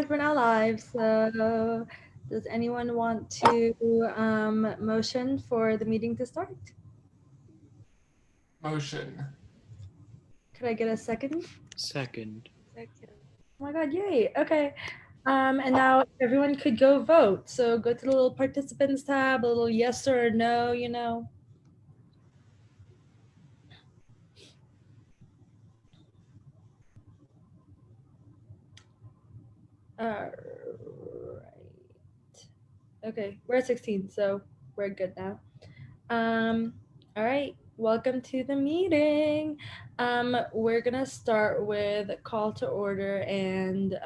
guys, we're now live. So does anyone want to motion for the meeting to start? Motion. Could I get a second? Second. Second. Oh my God, yay. Okay. And now everyone could go vote. So go to the little participants tab, a little yes or no, you know. All right. Okay, we're at 16, so we're good now. All right, welcome to the meeting. We're gonna start with call to order and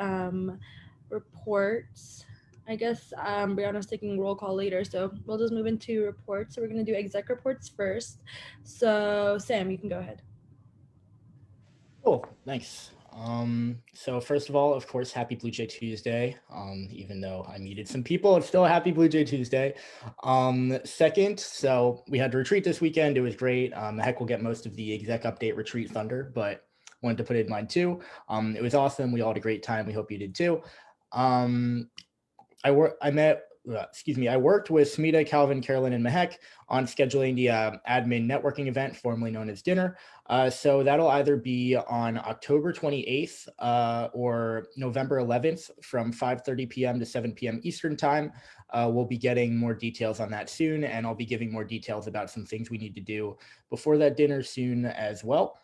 reports. I guess Brianna's taking roll call later, so we'll just move into reports. So we're gonna do exec reports first. So Sam, you can go ahead. Cool, thanks. So first of all, of course, happy Blue Jay Tuesday. Even though I muted some people, it's still a happy Blue Jay Tuesday. Second, so we had a retreat this weekend. It was great. Heck, we'll get most of the exec update retreat thunder, but wanted to put it in mind too. It was awesome. We all had a great time. We hope you did too. I worked with Smita, Calvin, Carolyn, and Mscac on scheduling the admin networking event, formerly known as dinner. So that'll either be on October 28th or November 11th from 5:30 p.m. to 7 p.m. Eastern time. We'll be getting more details on that soon, and I'll be giving more details about some things we need to do before that dinner soon as well.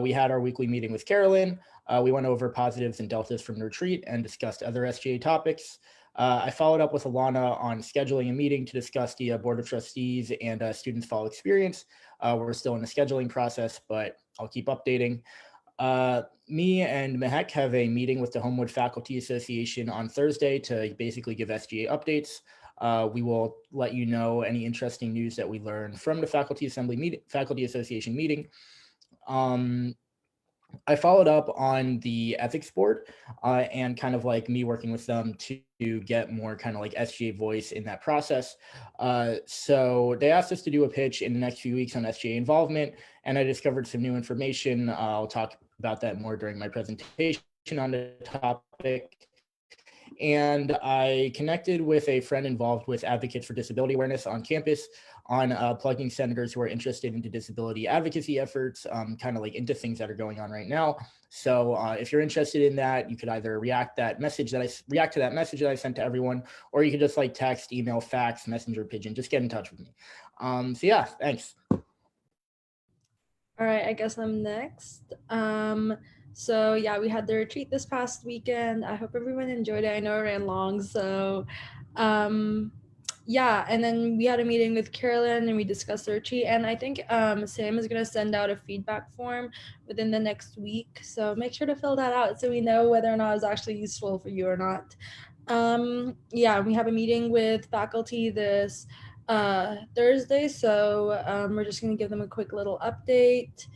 We had our weekly meeting with Carolyn. We went over positives and deltas from the retreat and discussed other SGA topics. I followed up with Alana on scheduling a meeting to discuss the Board of Trustees and students' fall experience. We're still in the scheduling process, but I'll keep updating. Me and Mscac have a meeting with the Homewood Faculty Association on Thursday to basically give SGA updates. We will let you know any interesting news that we learn from the Faculty Association meeting. I followed up on the ethics board and kind of like me working with them to get more kind of like SGA voice in that process. So they asked us to do a pitch in the next few weeks on SGA involvement, and I discovered some new information. I'll talk about that more during my presentation on the topic. And I connected with a friend involved with Advocates for Disability Awareness on campus on plugging senators who are interested into disability advocacy efforts, kind of like into things that are going on right now. So if you're interested in that, you could either react to that message that I sent to everyone, or you could just like text, email, fax, messenger, pigeon, just get in touch with me. So yeah, thanks. All right, I guess I'm next. So yeah, we had the retreat this past weekend. I hope everyone enjoyed it. I know it ran long, so yeah, and then we had a meeting with Carolyn and we discussed the retreat, and I think Sam is going to send out a feedback form within the next week, so make sure to fill that out so we know whether or not it's actually useful for you or not. Yeah, we have a meeting with faculty this Thursday, so we're just going to give them a quick little update.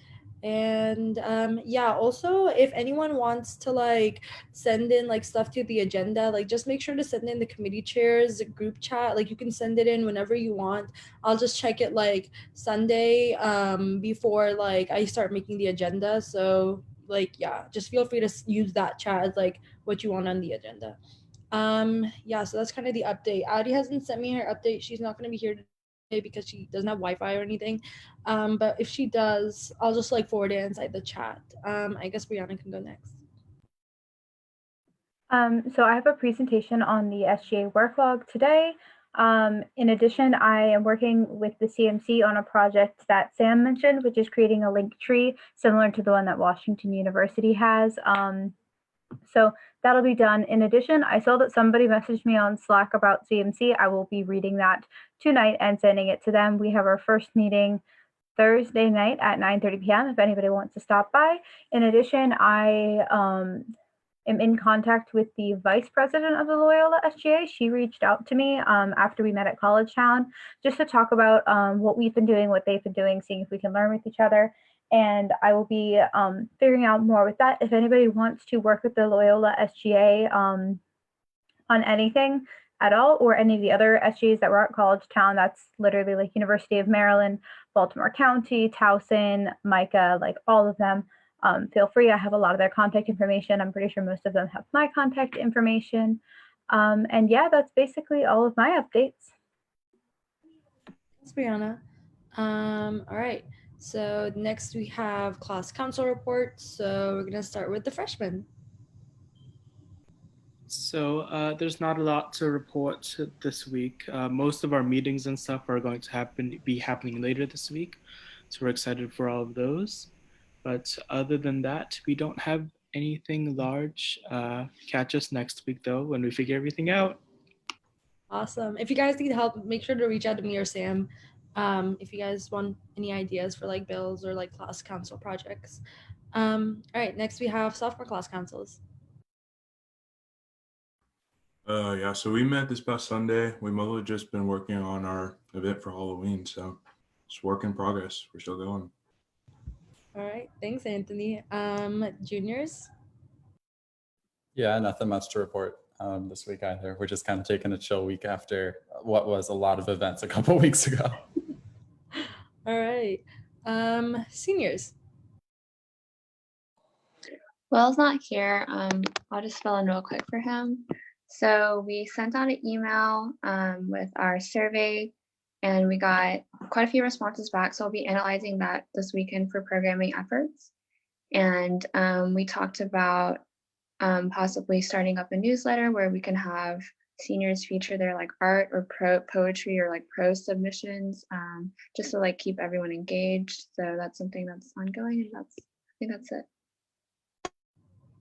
And yeah, also if anyone wants to like send in like stuff to the agenda, like just make sure to send in the committee chairs group chat. Like you can send it in whenever you want. I'll just check it like Sunday before like I start making the agenda. So like yeah, just feel free to use that chat as like what you want on the agenda. Yeah, so that's kind of the update. Addie hasn't sent me her update. She's not going to be here today because she doesn't have Wi-Fi or anything, but if she does, I'll just like forward it inside the chat. I guess Brianna can go next. So I have a presentation on the SGA worklog today. In addition, I am working with the CMC on a project that Sam mentioned, which is creating a link tree similar to the one that Washington University has. So that'll be done. In addition, I saw that somebody messaged me on Slack about CMC. I will be reading that tonight and sending it to them. We have our first meeting Thursday night at 9:30 p.m. if anybody wants to stop by. In addition, I am in contact with the vice president of the Loyola SGA. She reached out to me after we met at College Town just to talk about what we've been doing, what they've been doing, seeing if we can learn with each other. And I will be figuring out more with that. If anybody wants to work with the Loyola SGA on anything at all, or any of the other SGAs that were at College Town, that's literally like University of Maryland, Baltimore County, Towson, Micah, like all of them. feel free. I have a lot of their contact information. I'm pretty sure most of them have my contact information. And yeah, that's basically all of my updates. Thanks, Brianna. All right. So next we have class council reports. So we're gonna start with the freshmen. So there's not a lot to report this week. Most of our meetings and stuff are going to be happening later this week. So we're excited for all of those. But other than that, we don't have anything large. Catch us next week though when we figure everything out. Awesome. If you guys need help, make sure to reach out to me or Sam. If you guys want any ideas for like bills or like class council projects. All right, next we have sophomore class councils. Yeah, so we met this past Sunday. We mostly just been working on our event for Halloween, so it's work in progress. We're still going. All right, thanks, Anthony. Juniors. Yeah, nothing much to report this week either. We're just kind of taking a chill week after what was a lot of events a couple weeks ago. All right, seniors. Will's not here. I'll just fill in real quick for him. So we sent out an email with our survey and we got quite a few responses back. So I'll be analyzing that this weekend for programming efforts. And we talked about possibly starting up a newsletter where we can have seniors feature their like art or poetry or like prose submissions just to like keep everyone engaged. So that's something that's ongoing, and I think that's it.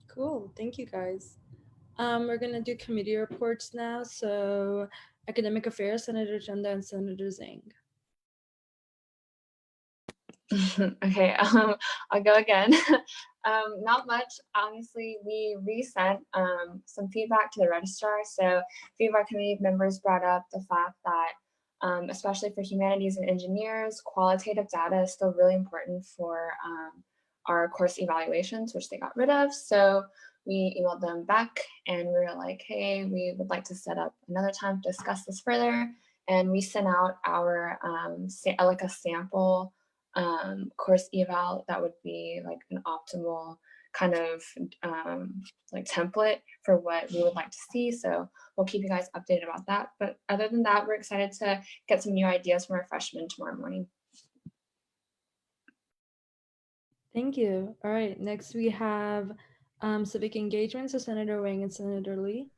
Cool. Thank you, guys. We're gonna do committee reports now. So, academic affairs, Senator Chanda and Senator Zhang. Okay, I'll go again. Not much. Honestly, we resent some feedback to the registrar. So, a few of our committee members brought up the fact that, especially for humanities and engineers, qualitative data is still really important for our course evaluations, which they got rid of. So we emailed them back and we were like, hey, we would like to set up another time to discuss this further. And we sent out our like a sample course eval that would be like an optimal kind of like template for what we would like to see. So we'll keep you guys updated about that. But other than that, we're excited to get some new ideas from our freshmen tomorrow morning. Thank you. All right, next we have civic engagement. So Senator Wang and Senator Lee.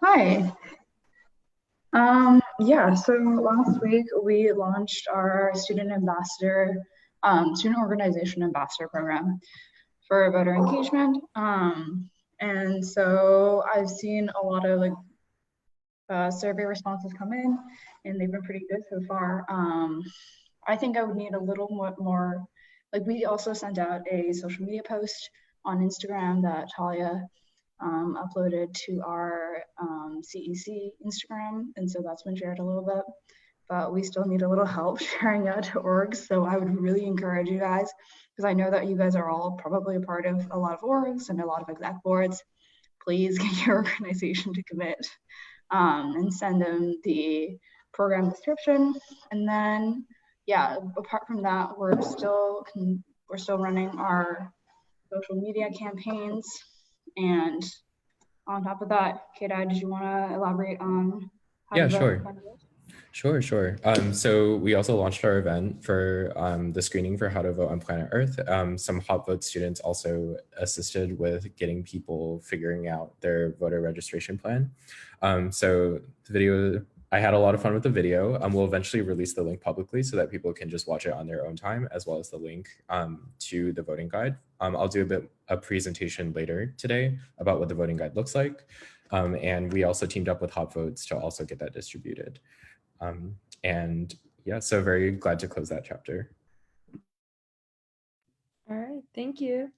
Hi. Yeah, so last week we launched our student organization ambassador program for voter engagement. And so I've seen a lot of like survey responses come in and they've been pretty good so far. I think I would need a little more, like we also sent out a social media post on Instagram that Talia uploaded to our CEC Instagram, and so that's been shared a little bit, but we still need a little help sharing out to orgs. So I would really encourage you guys, because I know that you guys are all probably a part of a lot of orgs and a lot of exec boards. Please get your organization to commit and send them the program description. And then, yeah, apart from that, we're still running our social media campaigns. And on top of that, Kata, did you want to elaborate on how Yeah, to sure. vote? Sure. So we also launched our event for the screening for How to Vote on Planet Earth. Some Hot Vote students also assisted with getting people figuring out their voter registration plan. So the video, I had a lot of fun with the video. We'll eventually release the link publicly so that people can just watch it on their own time, as well as the link to the voting guide. I'll do a presentation later today about what the voting guide looks like. And we also teamed up with Hot Votes to also get that distributed. And yeah, so very glad to close that chapter. All right, thank you.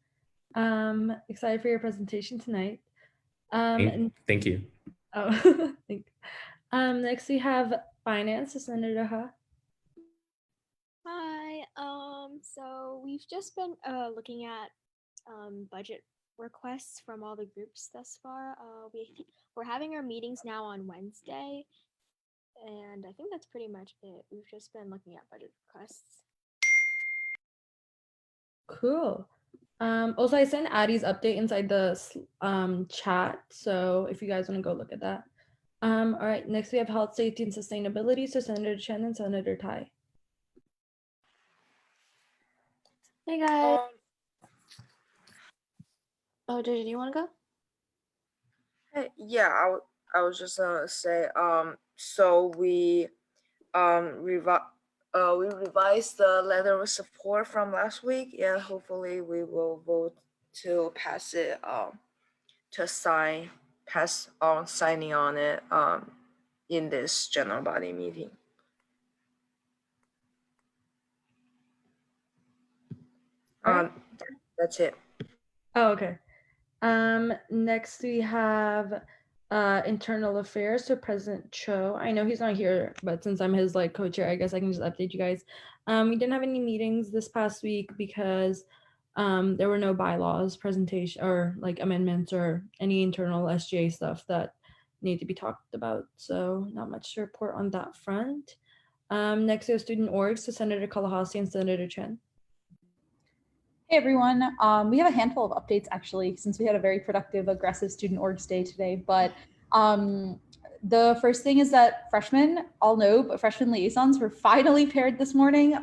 Excited for your presentation tonight. Thank you. Oh, thanks. Next we have finance, Senator Ha. Hi. So we've just been looking at budget requests from all the groups thus far. We're having our meetings now on Wednesday, And I think that's pretty much it. We've just been looking at budget requests. Cool. Also, I sent Addie's update inside the chat, so if you guys want to go look at that. All right, next we have health, safety, and sustainability. So Senator Chen and Senator Tai. Hey guys. Oh, JJ, do you want to go? Hey, yeah, I was just gonna say, so we revised the letter of support from last week. Yeah, hopefully we will vote to pass it, to pass on signing on it, in this general body meeting. That's it. Oh, okay. Next we have internal affairs. So President Cho, I know he's not here, but since I'm his like co-chair, I guess I can just update you guys. We didn't have any meetings this past week because there were no bylaws presentation or like amendments or any internal SGA stuff that need to be talked about. So not much to report on that front. Next we have student orgs. So Senator Kalahasi and Senator Chen. Hey everyone, we have a handful of updates actually, since we had a very productive, aggressive student orgs day today. But the first thing is that freshmen, all know, but freshman liaisons were finally paired this morning,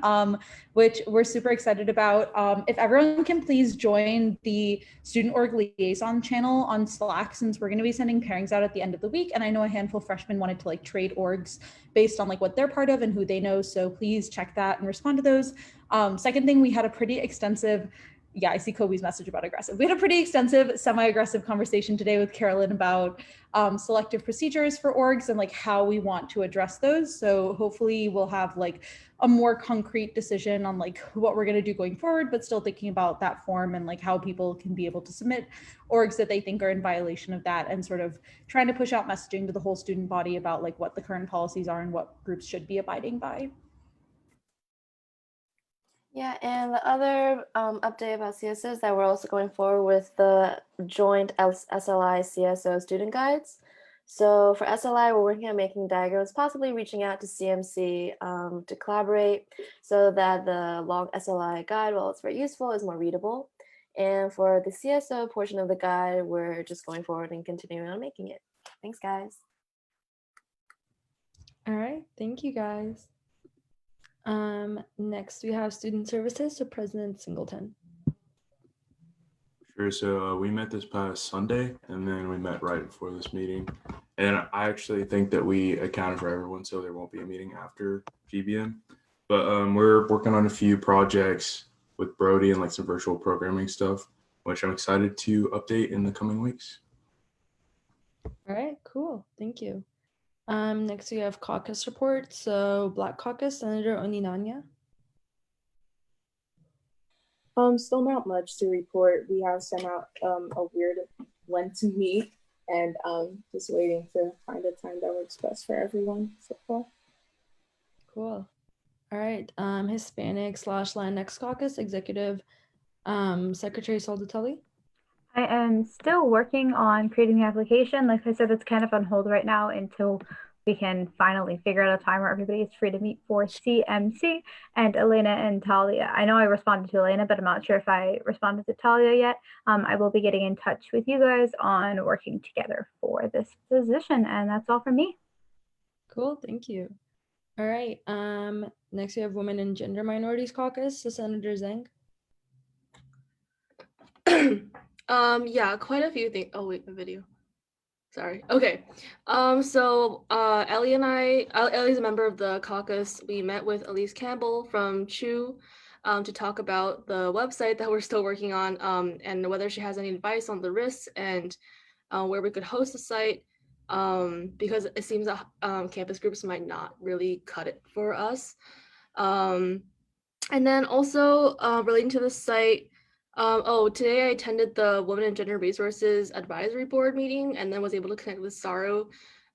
which we're super excited about. If everyone can please join the student org liaison channel on Slack, since we're going to be sending pairings out at the end of the week. And I know a handful of freshmen wanted to like trade orgs based on like what they're part of and who they know. So please check that and respond to those. Second thing, we had a pretty extensive, I see Kobe's message about aggressive. We had a pretty extensive semi-aggressive conversation today with Carolyn about selective procedures for orgs and like how we want to address those. So hopefully we'll have like a more concrete decision on like what we're going to do going forward, but still thinking about that form and like how people can be able to submit orgs that they think are in violation of that, and sort of trying to push out messaging to the whole student body about like what the current policies are and what groups should be abiding by. Yeah, and the other update about CSO is that we're also going forward with the joint SLI CSO student guides. So for SLI, we're working on making diagrams, possibly reaching out to CMC to collaborate so that the long SLI guide, while it's very useful, is more readable. And for the CSO portion of the guide, we're just going forward and continuing on making it. Thanks, guys. All right, thank you guys. Next we have student services, so President Singleton. Sure. So we met this past Sunday, and then we met right before this meeting. And I actually think that we accounted for everyone, so there won't be a meeting after GBM. But we're working on a few projects with Brody and like some virtual programming stuff, which I'm excited to update in the coming weeks. All right, cool. Thank you. Next we have Caucus Report. So Black Caucus, Senator Oninanya. Still not much to report. We have sent out a weird when to meet, and just waiting to find a time that works best for everyone so far. Cool. All right. Hispanic/Latinx Caucus Executive Secretary Soldatelli. I am still working on creating the application. Like I said, it's kind of on hold right now until we can finally figure out a time where everybody is free to meet for CMC and Elena and Talia. I know I responded to Elena, but I'm not sure if I responded to Talia yet. I will be getting in touch with you guys on working together for this position, and that's all from me. Cool, thank you. All right. Next we have Women and Gender Minorities Caucus, so Senator Zhang. Yeah, quite a few things. Oh wait, the video. Sorry. Okay. So Ellie and Ellie's a member of the caucus. We met with Elise Campbell from CHU to talk about the website that we're still working on, and whether she has any advice on the risks and where we could host the site, because it seems that campus groups might not really cut it for us. And then also relating to the site, today I attended the Women and Gender Resources Advisory Board meeting and then was able to connect with Saru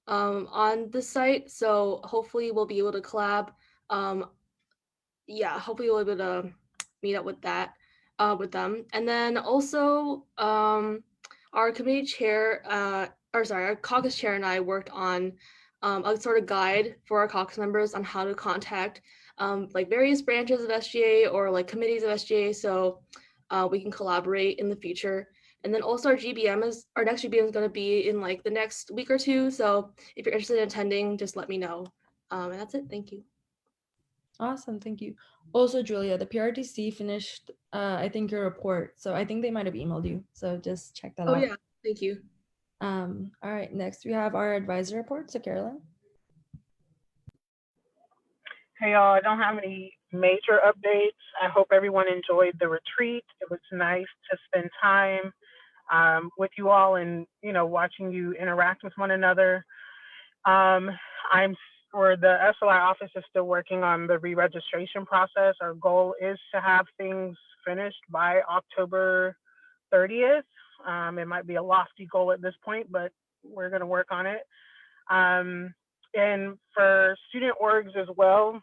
on the site. So hopefully we'll be able to collab. Hopefully we'll be able to meet up with that, with them. And then also our committee chair, our caucus chair and I worked on a sort of guide for our caucus members on how to contact like various branches of SGA or like committees of SGA, so we can collaborate in the future. And then also our next GBM is going to be in like the next week or two. So if you're interested in attending, just let me know. And that's it. Thank you. Awesome, thank you. Also, Julia, the PRTC finished, I think, your report. So I think they might have emailed you. So just check that out. Oh yeah, thank you. All right, next we have our advisor report. So Carolyn. Hey y'all, I don't have any major updates. I hope everyone enjoyed the retreat. It was nice to spend time with you all and, you know, watching you interact with one another. For the SLI office is still working on the re-registration process. Our goal is to have things finished by October 30th. It might be a lofty goal at this point, but we're gonna work on it. And for student orgs as well,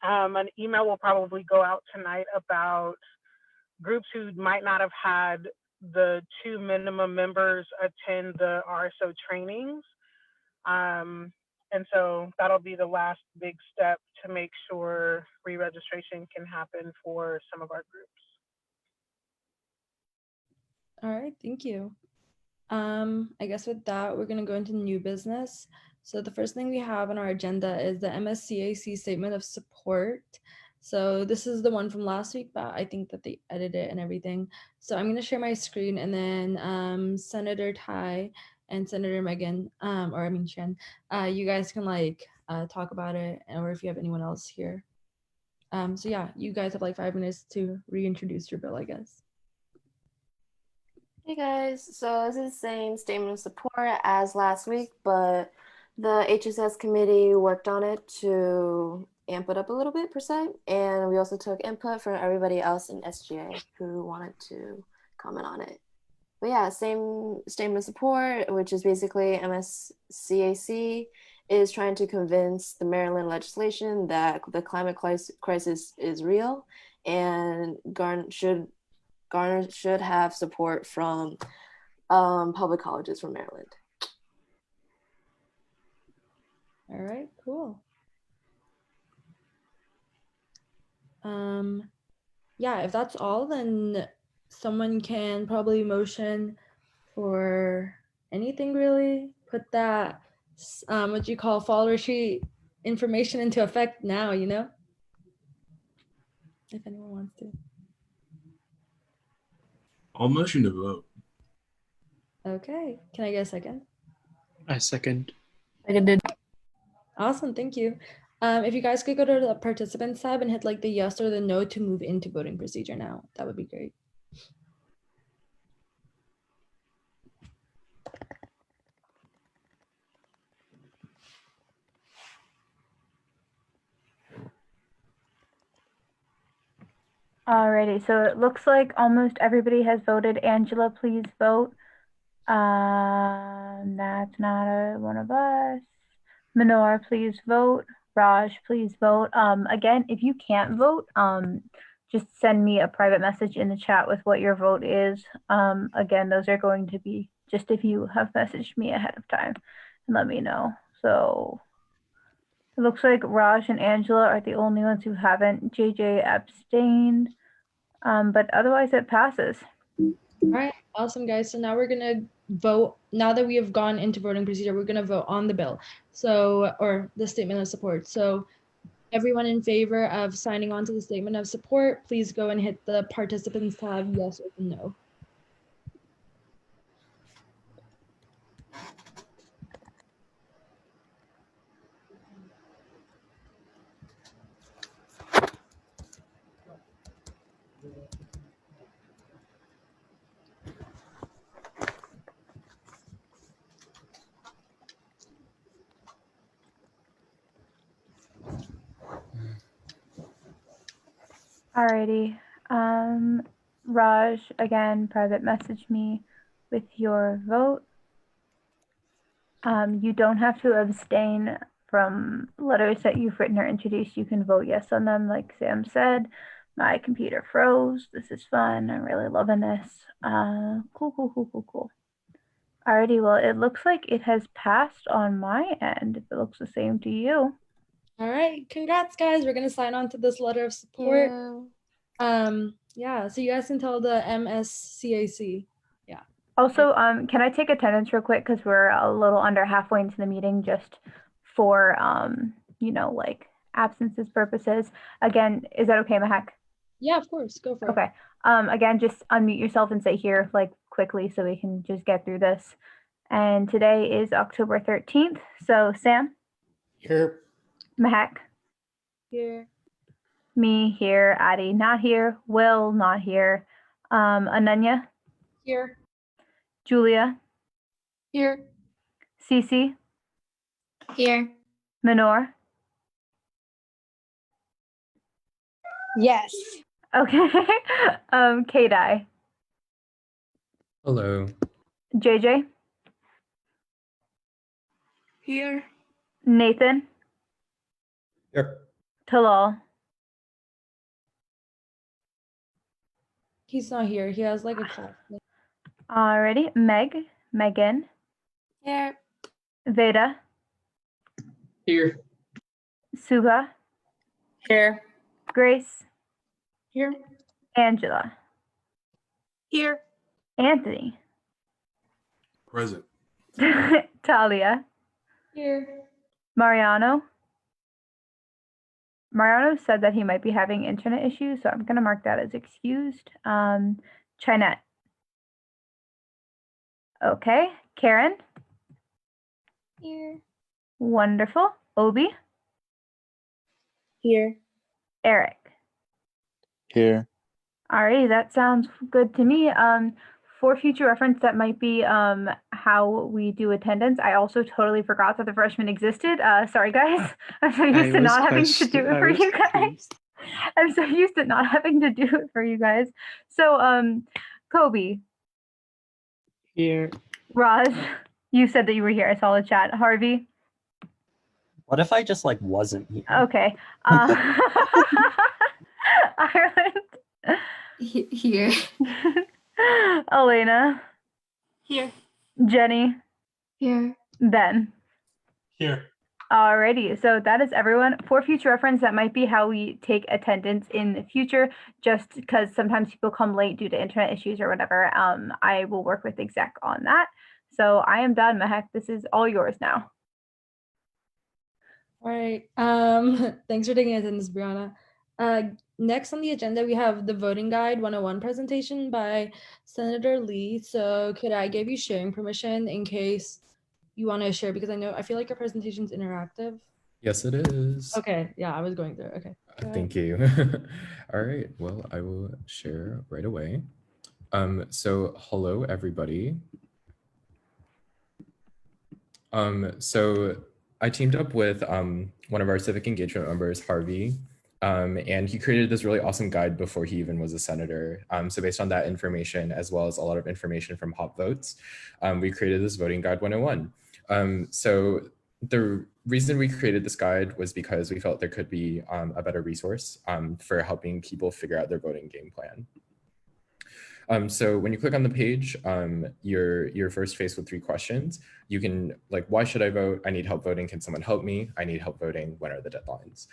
an email will probably go out tonight about groups who might not have had the 2 minimum members attend the RSO trainings. And so that'll be the last big step to make sure re-registration can happen for some of our groups. All right, thank you. I guess with that, we're going to go into new business. So the first thing we have on our agenda is the MSCAC statement of support. So this is the one from last week, but I think that they edited it and everything. So I'm going to share my screen, and then Senator Ty and Senator Megan, Shen, you guys can talk about it, or if you have anyone else here. So yeah, you guys have like 5 minutes to reintroduce your bill, I guess. Hey guys, so this is the same statement of support as last week, but the HSS committee worked on it to amp it up a little bit per se, and we also took input from everybody else in SGA who wanted to comment on it. But yeah, same statement of support, which is basically MSCAC is trying to convince the Maryland legislation that the climate crisis is real, and Garner should have support from public colleges from Maryland. All right, cool. Yeah, if that's all, then someone can probably motion for anything really. Put that, what you call fall retreat information into effect now, you know? If anyone wants to. I'll motion to vote. Okay, can I get a second? I second. Seconded. Awesome, thank you. If you guys could go to the participants tab and hit like the yes or the no to move into voting procedure now, that would be great. Alrighty, so it looks like almost everybody has voted. Angela, please vote. That's not one of us. Minor, please vote. Raj, please vote. Again, if you can't vote, just send me a private message in the chat with what your vote is. Again, those are going to be just if you have messaged me ahead of time and let me know. So it looks like Raj and Angela are the only ones who haven't. JJ abstained, but otherwise it passes. All right, awesome, guys. So now we're gonna vote. Now that we have gone into voting procedure, we're gonna vote on the bill. So, or the statement of support. So everyone in favor of signing on to the statement of support, please go and hit the participants tab, yes or no. Alrighty. Raj, again, private message me with your vote. You don't have to abstain from letters that you've written or introduced. You can vote yes on them, like Sam said. My computer froze. This is fun. I'm really loving this. Cool. Alrighty, well, it looks like it has passed on my end, if it looks the same to you. All right, congrats, guys. We're gonna sign on to this letter of support. Yeah, so you guys can tell the MSCAC. Yeah. Also, can I take attendance real quick because we're a little under halfway into the meeting, just for you know, like absences purposes. Again, is that okay, Mscac? Yeah, of course. Go for it. Okay. Again, just unmute yourself and say here, like quickly, so we can just get through this. And today is October 13th. So Sam, Here. Mscac, Here. me here, Addie not here, Will not here, Ananya, Here. Julia, Here. Cece, Here. Minor. Yes. Okay. Kadai, Hello. JJ, Here. Nathan, Here. Talal, He's not here. He has like a call. alrighty, Megan, Here. Veda, Here. Suga, Here. Grace, Here. Angela, Here. Anthony, Present. Talia, Here. Mariano. Mariano said that he might be having internet issues, so I'm going to mark that as excused. Chinette. Okay. Karen. Here. Wonderful. Obi. Here. Eric. Here. Alrighty, that sounds good to me. For future reference, that might be how we do attendance. I also totally forgot that the freshmen existed. Sorry, guys. I'm so used to not having to do it for you guys. I'm so used to not having to do it for you guys. So, Kobe. Here. Raj, you said that you were here. I saw the chat. Harvey. What if I just like wasn't here? Okay. Ireland. Here. Elena. Here. Jenny. Here. Ben. Here. Alrighty, so that is everyone. For future reference, that might be how we take attendance in the future, just because sometimes people come late due to internet issues or whatever. I will work with Exec on that. So I am done, Mscac. This is all yours now. All right. Thanks for taking attendance, Brianna. Next on the agenda, we have the Voting Guide 101 presentation by Senator Lee. So could I give you sharing permission in case you want to share? Because I feel like your presentation is interactive. Yes, it is. Okay. Yeah, I was going through. Okay. Thank you. All right. Well, I will share right away. So hello, everybody. So I teamed up with one of our Civic Engagement members, Harvey, and he created this really awesome guide before he even was a senator. So based on that information, as well as a lot of information from Hop Votes, we created this Voting Guide 101. So the reason we created this guide was because we felt there could be a better resource for helping people figure out their voting game plan. So when you click on the page, you're first faced with 3 questions. You can why should I vote? I need help voting. Can someone help me? I need help voting. When are the deadlines?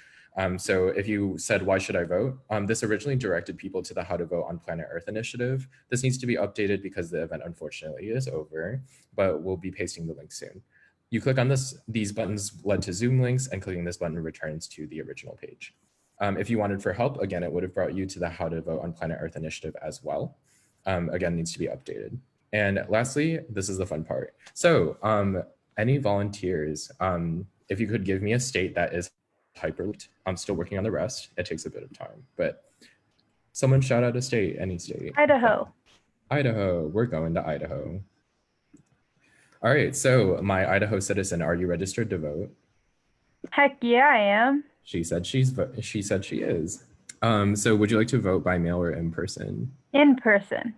So if you said, why should I vote? This originally directed people to the How to Vote on Planet Earth initiative. This needs to be updated because the event unfortunately is over, but we'll be pasting the link soon. You click on these buttons led to Zoom links, and clicking this button returns to the original page. If you wanted for help, again, it would have brought you to the How to Vote on Planet Earth initiative as well. Again, needs to be updated. And lastly, this is the fun part. So any volunteers, if you could give me a state that is hyperlinked, I'm still working on the rest. It takes a bit of time, but someone shout out a state, any state. Idaho. Idaho, we're going to Idaho. All right, so my Idaho citizen, are you registered to vote? Heck yeah, I am. She said she is. So would you like to vote by mail or in person? In person.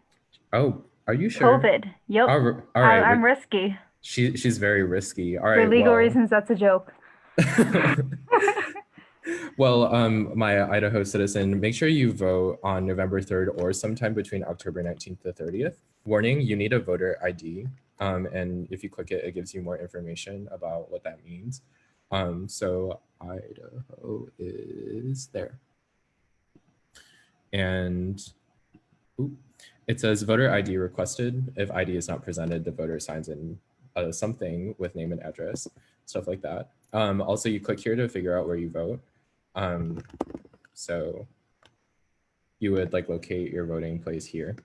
Oh, are you sure? COVID. Yep. All right. I'm risky. She's very risky. All right. For legal reasons, that's a joke. Well, my Idaho citizen, make sure you vote on November 3rd or sometime between October 19th to 30th. Warning, you need a voter ID. And if you click it, it gives you more information about what that means. So Idaho is there. And it says voter ID requested. If ID is not presented, the voter signs in something with name and address, stuff like that. Also, you click here to figure out where you vote. So you would like locate your voting place here.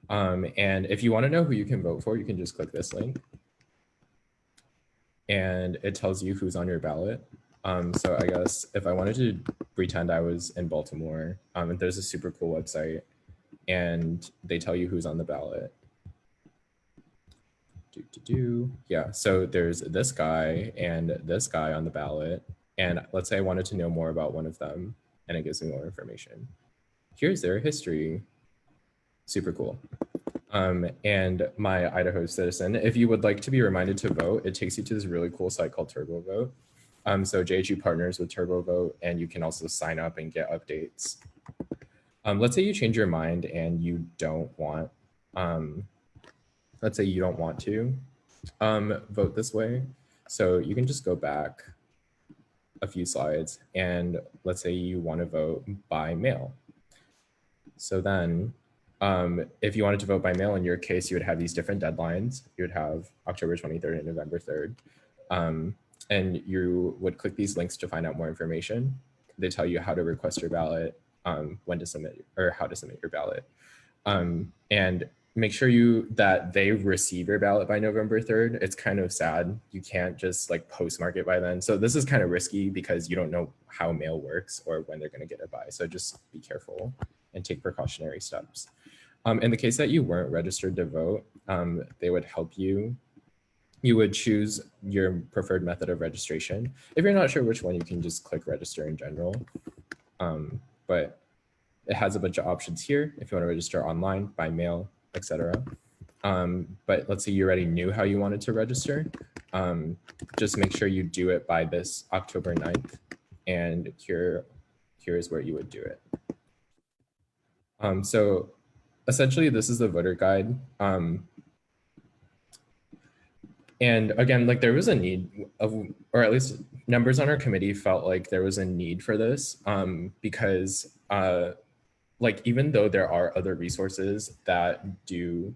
And if you want to know who you can vote for, you can just click this link. And it tells you who's on your ballot. So I guess if I wanted to pretend I was in Baltimore, there's a super cool website and they tell you who's on the ballot. Yeah, so there's this guy and this guy on the ballot. And let's say I wanted to know more about one of them and it gives me more information. Here's their history. Super cool. And my Idaho citizen, if you would like to be reminded to vote, it takes you to this really cool site called TurboVote. So JHU partners with TurboVote, and you can also sign up and get updates. Let's say you change your mind and you don't want, let's say you don't want to vote this way. So you can just go back a few slides and let's say you want to vote by mail. So then if you wanted to vote by mail, in your case, you would have these different deadlines. You would have October 23rd and November 3rd. And you would click these links to find out more information. They tell you how to request your ballot, when to submit, or how to submit your ballot. And make sure that they receive your ballot by November 3rd. It's kind of sad. You can't just like postmark it by then. So this is kind of risky because you don't know how mail works or when they're going to get it by. So just be careful and take precautionary steps. In the case that you weren't registered to vote, they would help you. You would choose your preferred method of registration. If you're not sure which one, you can just click register in general. But it has a bunch of options here if you want to register online, by mail, etc. But let's say you already knew how you wanted to register. Just make sure you do it by this October 9th. And here is where you would do it. So essentially, this is the voter guide. And again, like there was a need of, or at least members on our committee felt like there was a need for this because like even though there are other resources that do,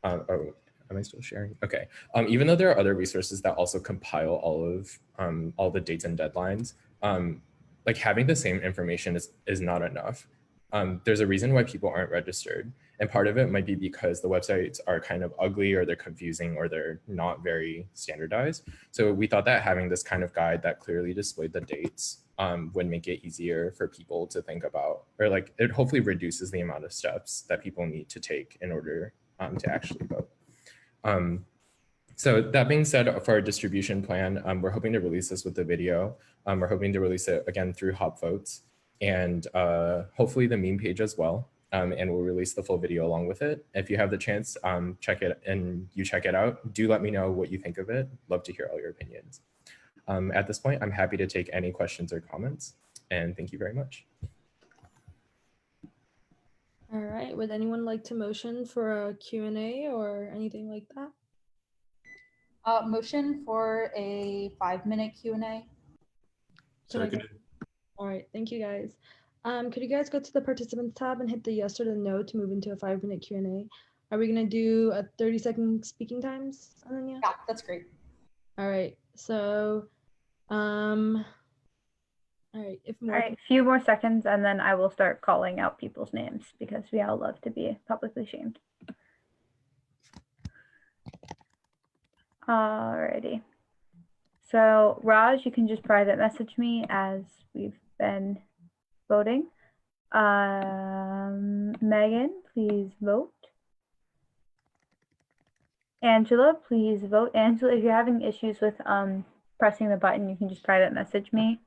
oh, am I still sharing? Okay. Even though there are other resources that also compile all the dates and deadlines, like having the same information is not enough. There's a reason why people aren't registered. And part of it might be because the websites are kind of ugly or they're confusing or they're not very standardized. So we thought that having this kind of guide that clearly displayed the dates would make it easier for people to think about, or like it hopefully reduces the amount of steps that people need to take in order to actually vote. So that being said, for our distribution plan, we're hoping to release this with the video. We're hoping to release it again through Hop Votes and hopefully the meme page as well. And we'll release the full video along with it. If you have the chance, check it out. Do let me know what you think of it. Love to hear all your opinions. At this point, I'm happy to take any questions or comments, and thank you very much. All right, would anyone like to motion for a Q&A or anything like that? Motion for a 5-minute Q&A. Seconded. All right, thank you guys. Could you guys go to the participants tab and hit the yes or the no to move into a 5-minute Q&A? Are we gonna do a 30-second speaking times, Ananya? Yeah, that's great. All right, so, all right, if more. All right, a few more seconds and then I will start calling out people's names because we all love to be publicly shamed. Alrighty. So Raj, you can just private message me as we've been voting. Megan, please vote. Angela, please vote. Angela, if you're having issues with pressing the button, you can just private message me.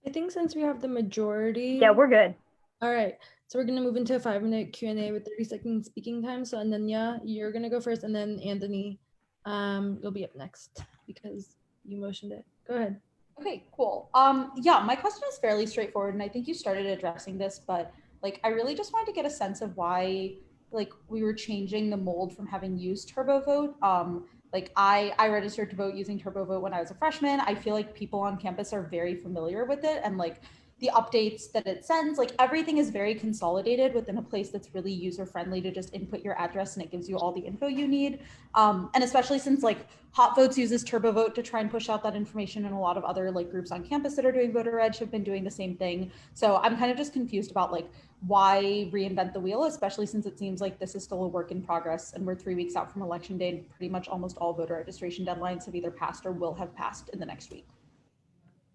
I think since we have the majority. Yeah, we're good. All right, so we're gonna move into a 5-minute Q&A with 30-second speaking time. So Ananya, you're gonna go first, and then Anthony, you'll be up next because you motioned it. Go ahead. Okay, cool. Yeah, my question is fairly straightforward, and I think you started addressing this, but like I really just wanted to get a sense of why like we were changing the mold from having used TurboVote. Like I registered to vote using TurboVote when I was a freshman. I feel like people on campus are very familiar with it, and like the updates that it sends, like everything is very consolidated within a place that's really user friendly to just input your address and it gives you all the info you need. And especially since like Hot Votes uses TurboVote to try and push out that information, and a lot of other like groups on campus that are doing voter reg have been doing the same thing. So I'm kind of just confused about like why reinvent the wheel, especially since it seems like this is still a work in progress and we're 3 weeks out from election day and pretty much almost all voter registration deadlines have either passed or will have passed in the next week.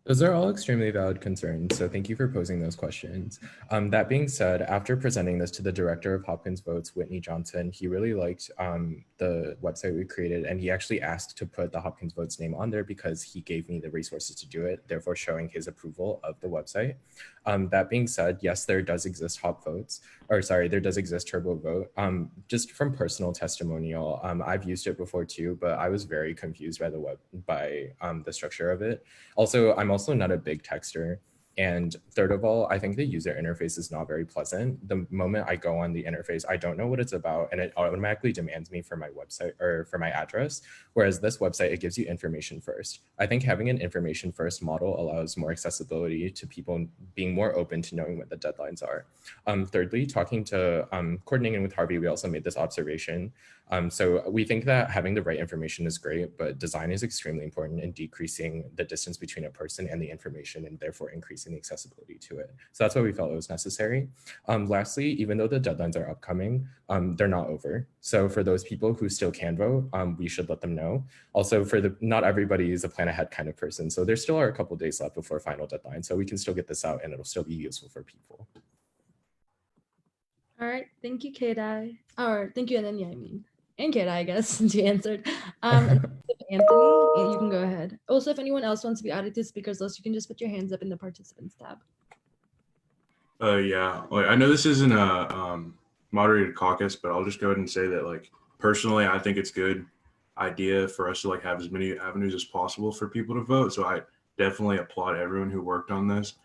Those are all extremely valid concerns, so thank you for posing those questions. That being said, after presenting this to the director of Hopkins Votes, Whitney Johnson, he really liked the website we created, and he actually asked to put the Hopkins Votes name on there because he gave me the resources to do it, therefore showing his approval of the website. That being said, yes, there does exist there does exist TurboVote. Just from personal testimonial, I've used it before too, but I was very confused by the structure of it. Also, I'm also not a big texter. And third of all, I think the user interface is not very pleasant. The moment I go on the interface, I don't know what it's about, and it automatically demands me for my website or for my address. Whereas this website, it gives you information first. I think having an information first model allows more accessibility to people being more open to knowing what the deadlines are. Thirdly, talking to coordinating with Harvey, we also made this observation. So we think that having the right information is great, but design is extremely important in decreasing the distance between a person and the information, and therefore increasing the accessibility to it. So that's why we felt it was necessary. Lastly, even though the deadlines are upcoming, they're not over. So for those people who still can vote, we should let them know. Also, not everybody is a plan ahead kind of person. So there still are a couple days left before final deadline. So we can still get this out and it'll still be useful for people. All right, thank you, Kadai. Or thank you, Ananya, I mean. And Kadai, I guess, since you answered. Anthony, you can go ahead. Also, if anyone else wants to be added to speakers list, you can just put your hands up in the participants tab. Yeah, like I know this isn't a moderated caucus, but I'll just go ahead and say that, like, personally, I think it's good idea for us to like have as many avenues as possible for people to vote. So I definitely applaud everyone who worked on this,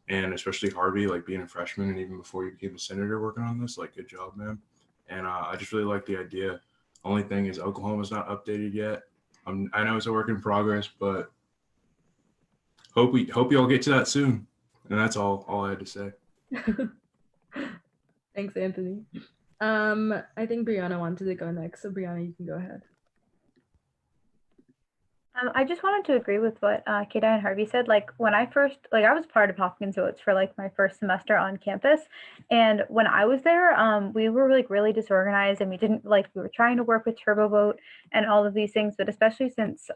and especially Harvey, like being a freshman and even before you became a senator working on this, like, good job, man. And I just really like the idea. Only thing is Oklahoma's not updated yet. I know it's a work in progress, but hope you all get to that soon. And that's all I had to say. Thanks, Anthony. I think Brianna wanted to go next, so Brianna, you can go ahead. I just wanted to agree with what Kadai and Harvey said. Like when I first, like I was part of Hopkins Votes for like my first semester on campus. And when I was there, we were like really disorganized and we were trying to work with TurboVote and all of these things, but especially since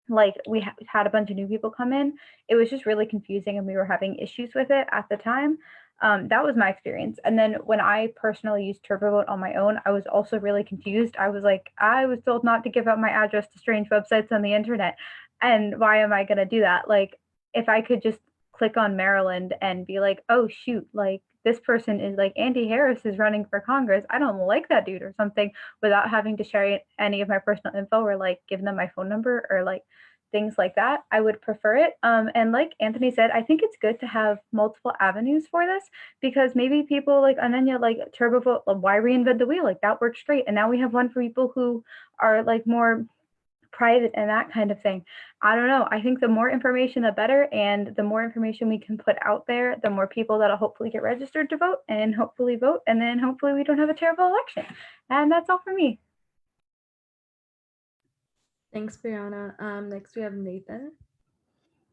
like we had a bunch of new people come in, it was just really confusing and we were having issues with it at the time. That was my experience. And then when I personally used TurboVote on my own, I was also really confused. I was told not to give out my address to strange websites on the internet. And why am I going to do that? Like, if I could just click on Maryland and be like, oh, shoot, like this person is like Andy Harris is running for Congress. I don't like that dude or something, without having to share any of my personal info or like give them my phone number or like things like that. I would prefer it. And like Anthony said, I think it's good to have multiple avenues for this, because maybe people like Ananya, like TurboVote, why reinvent the wheel? Like that works great. And now we have one for people who are like more private and that kind of thing. I don't know. I think the more information, the better. And the more information we can put out there, the more people that'll hopefully get registered to vote and hopefully vote. And then hopefully we don't have a terrible election. And that's all for me. Thanks, Brianna. Next we have Nathan.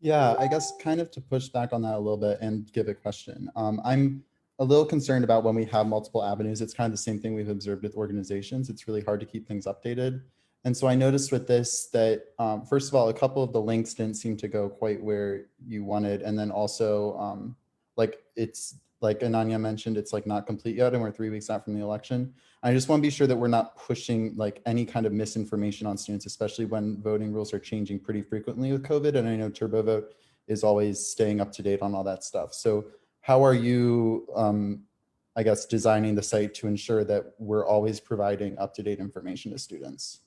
Yeah, I guess kind of to push back on that a little bit and give a question. I'm a little concerned about when we have multiple avenues. It's kind of the same thing we've observed with organizations. It's really hard to keep things updated. And so I noticed with this that, first of all, a couple of the links didn't seem to go quite where you wanted. And then also, like it's like Ananya mentioned, it's like not complete yet and we're 3 weeks out from the election. I just want to be sure that we're not pushing like any kind of misinformation on students, especially when voting rules are changing pretty frequently with COVID. And I know TurboVote is always staying up to date on all that stuff. So how are you, I guess, designing the site to ensure that we're always providing up-to-date information to students?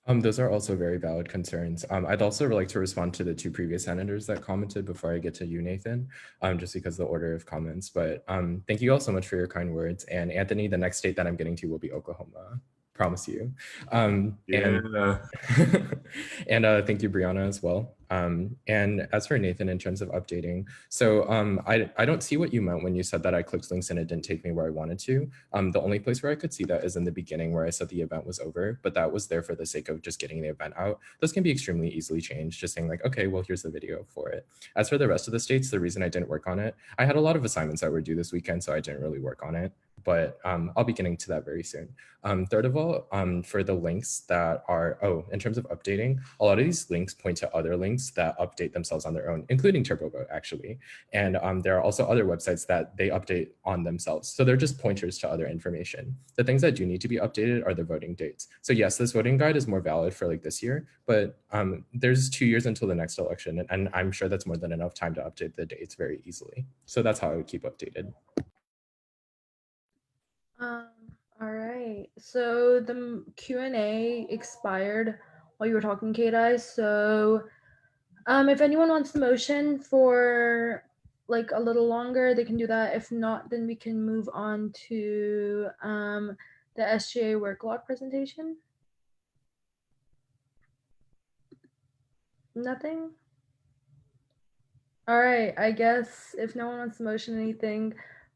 Those are also very valid concerns. I'd also like to respond to the two previous senators that commented before I get to you, Nathan, just because of the order of comments. But thank you all so much for your kind words. And Anthony, the next state that I'm getting to will be Oklahoma. Promise you. Yeah. And thank you, Brianna, as well. And as for Nathan, in terms of updating, so I don't see what you meant when you said that I clicked links and it didn't take me where I wanted to. The only place where I could see that is in the beginning where I said the event was over, but that was there for the sake of just getting the event out. Those can be extremely easily changed, just saying like, okay, well, here's the video for it. As for the rest of the states, the reason I didn't work on it, I had a lot of assignments that were due this weekend, so I didn't really work on it. But I'll be getting to that very soon. Third of all, for the links that are, in terms of updating, a lot of these links point to other links that update themselves on their own, including TurboVote actually. And there are also other websites that they update on themselves. So they're just pointers to other information. The things that do need to be updated are the voting dates. So yes, this voting guide is more valid for like this year, but there's 2 years until the next election. And I'm sure that's more than enough time to update the dates very easily. So that's how I would keep updated. All right, so the Q&A expired while you were talking, Kate. So if anyone wants the motion for like a little longer, they can do that. If not, then we can move on to the SGA workload presentation. Nothing? All right, I guess if no one wants to motion anything,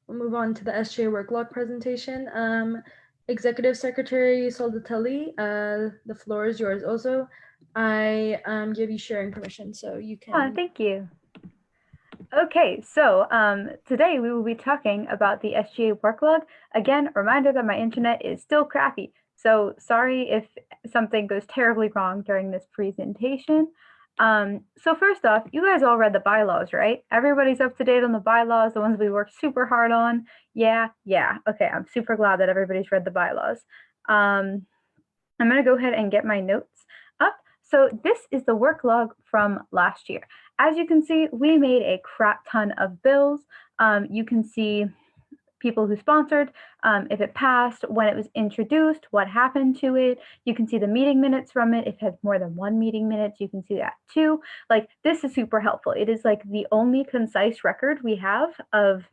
we'll move on to the SGA workload presentation. Executive Secretary Soldatelli, the floor is yours. Also, I give you sharing permission, so you can. Thank you. Okay, so today we will be talking about the SGA worklog. Again, a reminder that my internet is still crappy, so sorry if something goes terribly wrong during this presentation. So first off, you guys all read the bylaws, right? Everybody's up to date on the bylaws, the ones we worked super hard on. Yeah. Okay, I'm super glad that everybody's read the bylaws. I'm gonna go ahead and get my notes up. So this is the work log from last year. As you can see, we made a crap ton of bills. You can see people who sponsored, if it passed, when it was introduced, what happened to it. You can see the meeting minutes from it. If it had more than one meeting minutes, you can see that too. Like, this is super helpful. It is like the only concise record we have of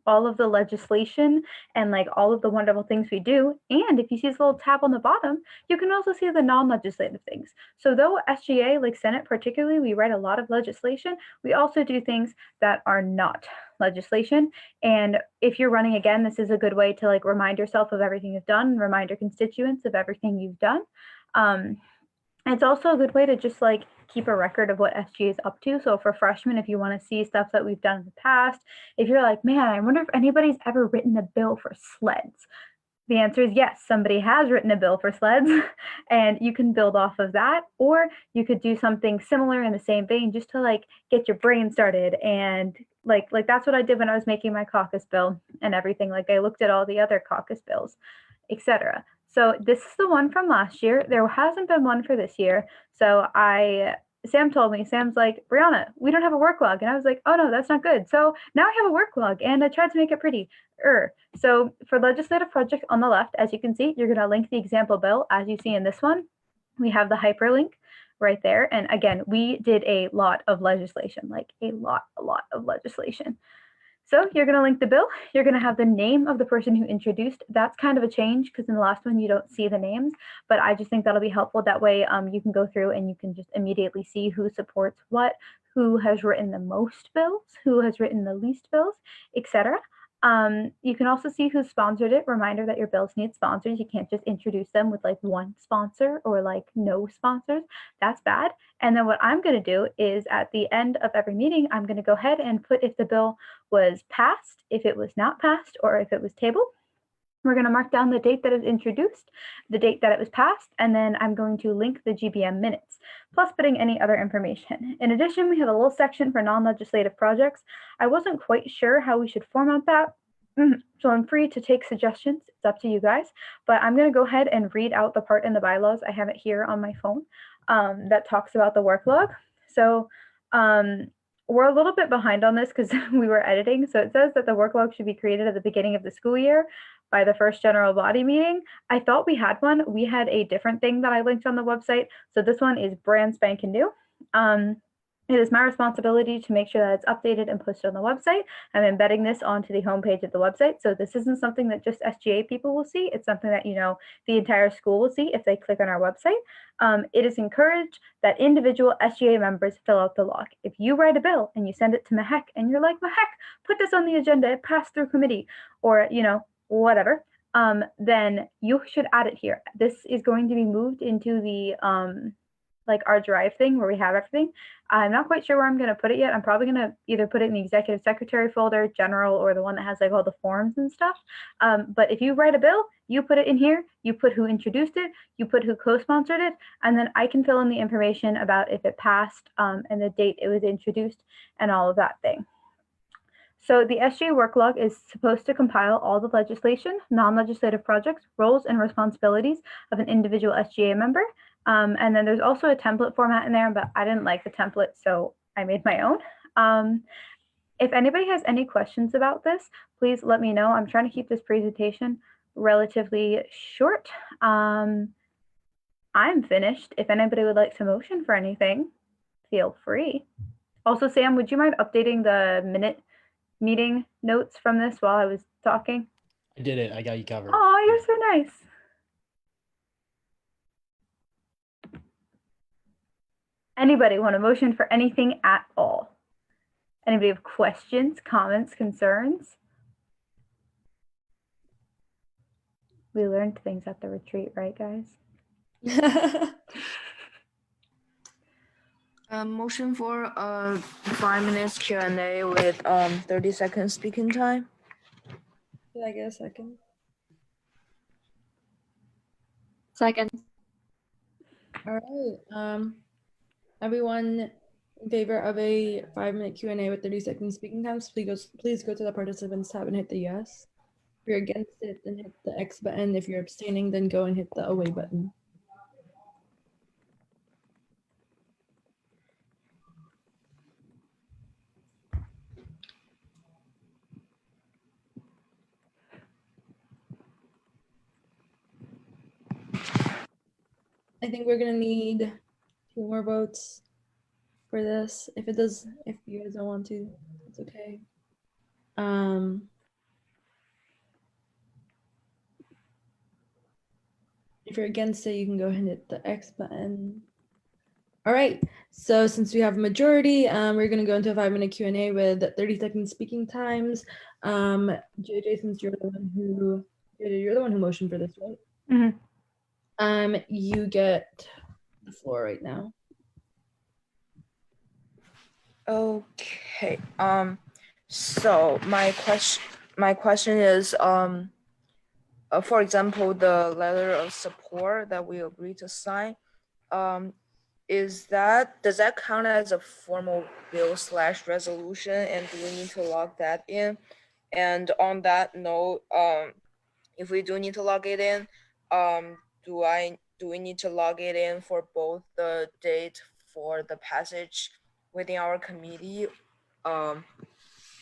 all of the legislation and like all of the wonderful things we do. And if you see this little tab on the bottom, you can also see the non-legislative things. So though SGA, like Senate particularly, we write a lot of legislation, we also do things that are not legislation. And if you're running again, this is a good way to like remind yourself of everything you've done, remind your constituents of everything you've done. It's also a good way to just like keep a record of what SGA is up to. So for freshmen, if you want to see stuff that we've done in the past, if you're like, man, I wonder if anybody's ever written a bill for sleds. The answer is yes, somebody has written a bill for sleds, and you can build off of that, or you could do something similar in the same vein just to like get your brain started. And like that's what I did when I was making my caucus bill and everything. Like I looked at all the other caucus bills, etc. So this is the one from last year. There hasn't been one for this year. So Sam told me, Sam's like, Brianna, we don't have a work log. And I was like, oh no, that's not good. So now I have a work log and I tried to make it pretty. So for legislative project on the left, as you can see, you're gonna link the example bill as you see in this one. We have the hyperlink right there. And again, we did a lot of legislation, like a lot of legislation. So you're going to link the bill. You're going to have the name of the person who introduced. That's kind of a change because in the last one, you don't see the names, but I just think that'll be helpful. That way you can go through and you can just immediately see who supports what, who has written the most bills, who has written the least bills, etc. You can also see who sponsored it. Reminder that your bills need sponsors. You can't just introduce them with like one sponsor or like no sponsors. That's bad. And then what I'm going to do is at the end of every meeting, I'm going to go ahead and put if the bill was passed, if it was not passed, or if it was tabled. We're going to mark down the date that it was introduced, the date that it was passed, and then I'm going to link the GBM minutes, plus putting any other information. In addition, we have a little section for non-legislative projects. I wasn't quite sure how we should format that, so I'm free to take suggestions. It's up to you guys, but I'm going to go ahead and read out the part in the bylaws. I have it here on my phone that talks about the work log. So we're a little bit behind on this because we were editing. So it says that the work log should be created at the beginning of the school year, by the first general body meeting. I thought we had one. We had a different thing that I linked on the website. So this one is brand spanking new. It is my responsibility to make sure that it's updated and posted on the website. I'm embedding this onto the homepage of the website. So this isn't something that just SGA people will see. It's something that, the entire school will see if they click on our website. It is encouraged that individual SGA members fill out the log. If you write a bill and you send it to Mscac and you're like, Mscac, put this on the agenda, it passed through committee, or, whatever, then you should add it here. This is going to be moved into the our Drive thing where we have everything. I'm not quite sure where I'm going to put it yet. I'm probably going to either put it in the executive secretary folder, general, or the one that has all the forms and stuff. But if you write a bill, you put it in here, you put who introduced it, you put who co-sponsored it, and then I can fill in the information about if it passed and the date it was introduced and all of that thing. So the SGA work log is supposed to compile all the legislation, non-legislative projects, roles, and responsibilities of an individual SGA member. And then there's also a template format in there, but I didn't like the template, so I made my own. If anybody has any questions about this, please let me know. I'm trying to keep this presentation relatively short. I'm finished. If anybody would like to motion for anything, feel free. Also, Sam, would you mind updating the meeting notes from this while I was talking? I did it. I got you covered. Oh, you're so nice. Anybody want a motion for anything at all? Anybody have questions, comments, concerns? We learned things at the retreat, right, guys? Motion for 5 minutes Q&A with 30 seconds speaking time. Did I get a second? Second. All right. Everyone in favor of a 5-minute Q&A with 30 seconds speaking times, please go to the participants tab and hit the yes. If you're against it, then hit the X button. If you're abstaining, then go and hit the away button. I think we're gonna need 2 more votes for this. If you guys don't want to, it's okay. If you're against it, you can go ahead and hit the X button. All right, so since we have a majority, we're gonna go into a 5-minute Q&A with 30-second speaking times. JJ, since you're the one who motioned for this, right? Mm-hmm. You get the floor right now. Okay. So my question is, for example, the letter of support that we agreed to sign, does that count as a formal bill / resolution, and do we need to log that in? And on that note, if we do need to log it in, do we need to log it in for both the date for the passage within our committee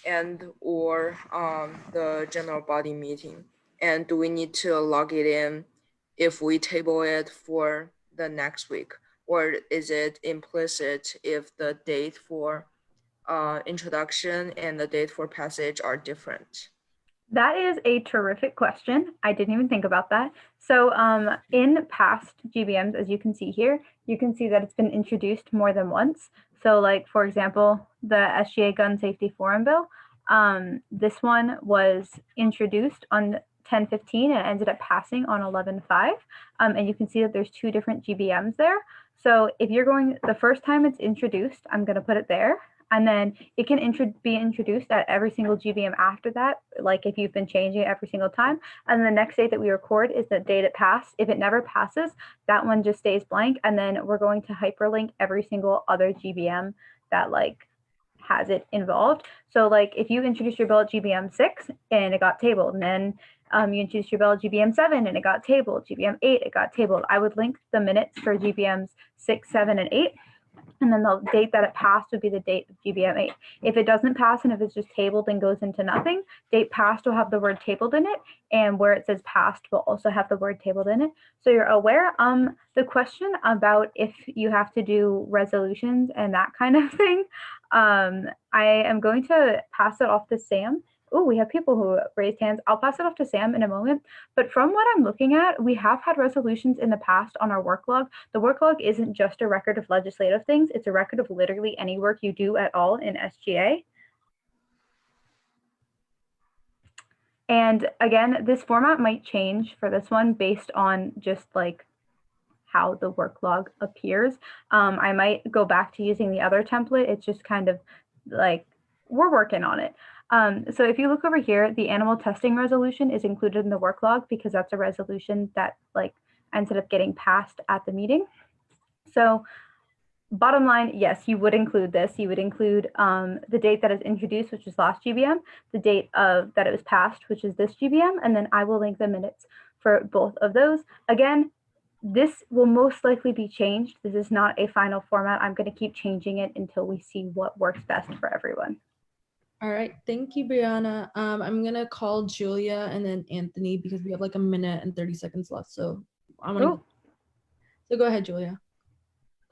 and or the general body meeting? And do we need to log it in if we table it for the next week? Or is it implicit if the date for introduction and the date for passage are different? That is a terrific question. I didn't even think about that. So in past GBMs, as you can see here, you can see that it's been introduced more than once. So for example, the SGA Gun Safety Forum Bill, this one was introduced on 10/15 and ended up passing on 11/5. And you can see that there's 2 different GBMs there. So if you're the first time it's introduced, I'm going to put it there. And then it can be introduced at every single GBM after that, if you've been changing it every single time. And the next date that we record is the date it passed. If it never passes, that one just stays blank. And then we're going to hyperlink every single other GBM that has it involved. So if you introduce your bill at GBM 6 and it got tabled, and then you introduced your bill at GBM 7 and it got tabled, GBM 8, it got tabled, I would link the minutes for GBMs 6, 7, and 8. And then the date that it passed would be the date of GBM 8. If it doesn't pass and if it's just tabled and goes into nothing, date passed will have the word tabled in it, and where it says passed will also have the word tabled in it. So you're aware. The question about if you have to do resolutions and that kind of thing, I am going to pass it off to Sam. Oh, we have people who raised hands. I'll pass it off to Sam in a moment. But from what I'm looking at, we have had resolutions in the past on our work log. The work log isn't just a record of legislative things. It's a record of literally any work you do at all in SGA. And again, this format might change for this one based on just like how the work log appears. I might go back to using the other template. It's just kind of like, we're working on it. So if you look over here, the animal testing resolution is included in the work log because that's a resolution that like ended up getting passed at the meeting. So bottom line, yes, you would include this. You would include the date that is introduced, which is last GBM, the date of that it was passed, which is this GBM, and then I will link the minutes for both of those. Again, this will most likely be changed. This is not a final format. I'm going to keep changing it until we see what works best for everyone. All right, thank you, Brianna. I'm gonna call Julia and then Anthony because we have like a minute and 30 seconds left. So I'm gonna. So go ahead, Julia.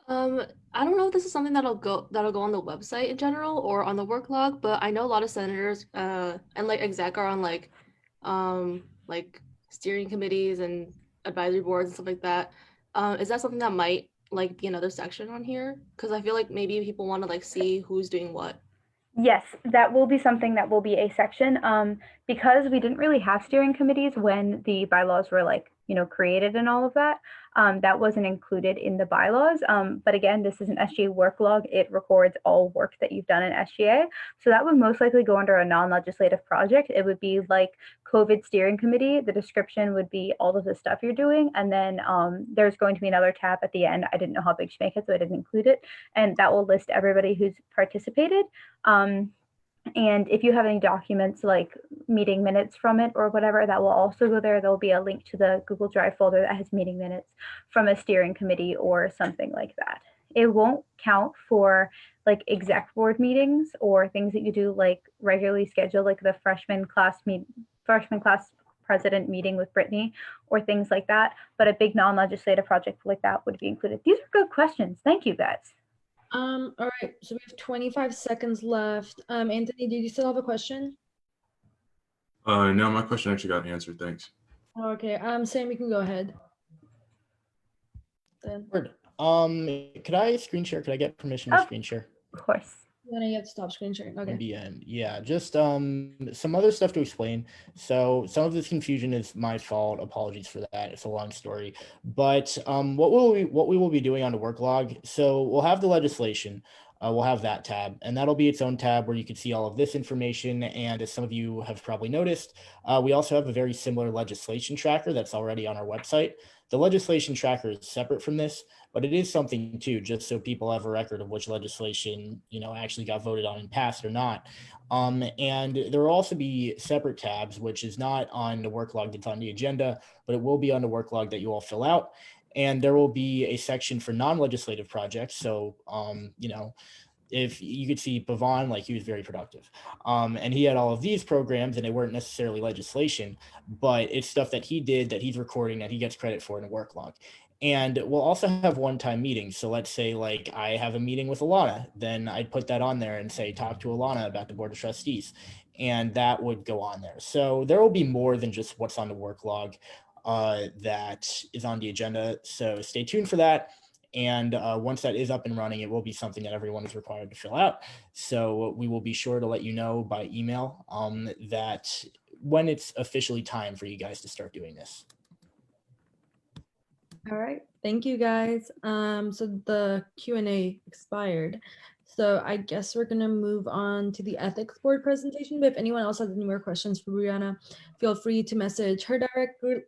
I don't know if this is something that'll go on the website in general or on the work log, but I know a lot of senators and like exec are on like steering committees and advisory boards and stuff like that. Is that something that might like be another section on here? Because I feel like maybe people want to like see who's doing what. Yes, that will be something that will be a section. Because we didn't really have steering committees when the bylaws were like, created and all of that. That wasn't included in the bylaws. But again, this is an SGA work log. It records all work that you've done in SGA. So that would most likely go under a non-legislative project. It would be like COVID steering committee. The description would be all of the stuff you're doing. And then there's going to be another tab at the end. I didn't know how big to make it, so I didn't include it. And that will list everybody who's participated. And if you have any documents like meeting minutes from it or whatever, that will also go there. There'll be a link to the Google Drive folder that has meeting minutes from a steering committee or something like that. It won't count for like exec board meetings or things that you do like regularly scheduled, like the freshman class president meeting with Brittany or things like that. But a big non-legislative project like that would be included. These are good questions. Thank you, guys. All right, so we have 25 seconds left. Anthony, did you still have a question? No, my question actually got answered. Thanks. Okay, Sam, you can go ahead. Then. Word. Could I screen share? Could I get permission to screen share? Of course. Then you have to stop screen sharing. Okay. Yeah, just some other stuff to explain. So some of this confusion is my fault. Apologies for that. It's a long story. But what we will be doing on the work log. So we'll have the legislation. We'll have that tab, and that'll be its own tab where you can see all of this information. And as some of you have probably noticed, we also have a very similar legislation tracker that's already on our website. The legislation tracker is separate from this, but it is something too, just so people have a record of which legislation, actually got voted on and passed or not. And there will also be separate tabs, which is not on the work log that's on the agenda, but it will be on the work log that you all fill out. And there will be a section for non-legislative projects. So, if you could see Pavan, like he was very productive. And he had all of these programs and they weren't necessarily legislation, but it's stuff that he did that he's recording that he gets credit for in a work log. And we'll also have one-time meetings. So let's say like I have a meeting with Alana, then I'd put that on there and say, talk to Alana about the Board of Trustees. And that would go on there. So there will be more than just what's on the work log that is on the agenda. So stay tuned for that. And once that is up and running, it will be something that everyone is required to fill out. So we will be sure to let you know by email that when it's officially time for you guys to start doing this. All right, thank you guys. So the Q&A expired. So I guess we're gonna move on to the ethics board presentation. But if anyone else has any more questions for Brianna, feel free to message her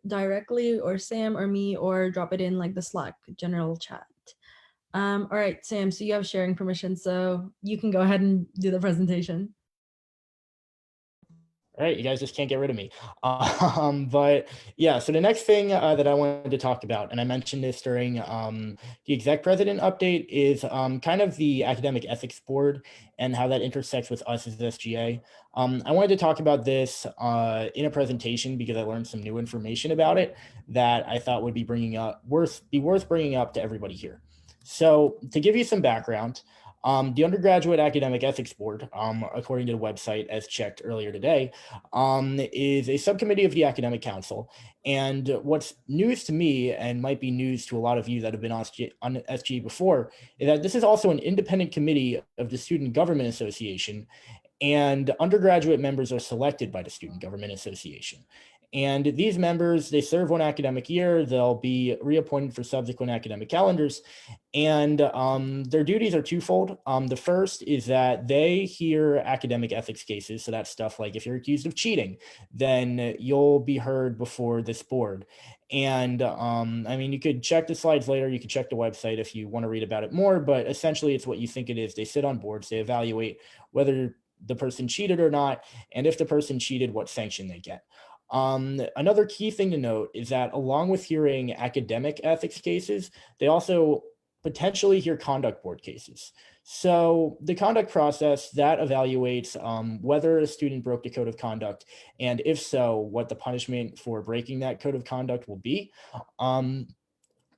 directly or Sam or me, or drop it in like the Slack general chat. All right, Sam, so you have sharing permission, so you can go ahead and do the presentation. All right, you guys just can't get rid of me. But yeah, so the next thing that I wanted to talk about, and I mentioned this during the exec president update, is kind of the academic ethics board and how that intersects with us as SGA. I wanted to talk about this in a presentation because I learned some new information about it that I thought would be worth bringing up to everybody here. So to give you some background, the Undergraduate Academic Ethics Board, according to the website as checked earlier today, is a subcommittee of the Academic Council. And what's news to me, and might be news to a lot of you that have been on SGA before, is that this is also an independent committee of the Student Government Association, and undergraduate members are selected by the Student Government Association. And these members, they serve one academic year, they'll be reappointed for subsequent academic calendars, and their duties are twofold. The first is that they hear academic ethics cases. So that's stuff like if you're accused of cheating, then you'll be heard before this board. And I mean, you could check the slides later, you could check the website if you want to read about it more, but essentially it's what you think it is. They sit on boards, they evaluate whether the person cheated or not, and if the person cheated, what sanction they get. Another key thing to note is that along with hearing academic ethics cases, they also potentially hear conduct board cases. So the conduct process that evaluates whether a student broke the code of conduct, and if so, what the punishment for breaking that code of conduct will be.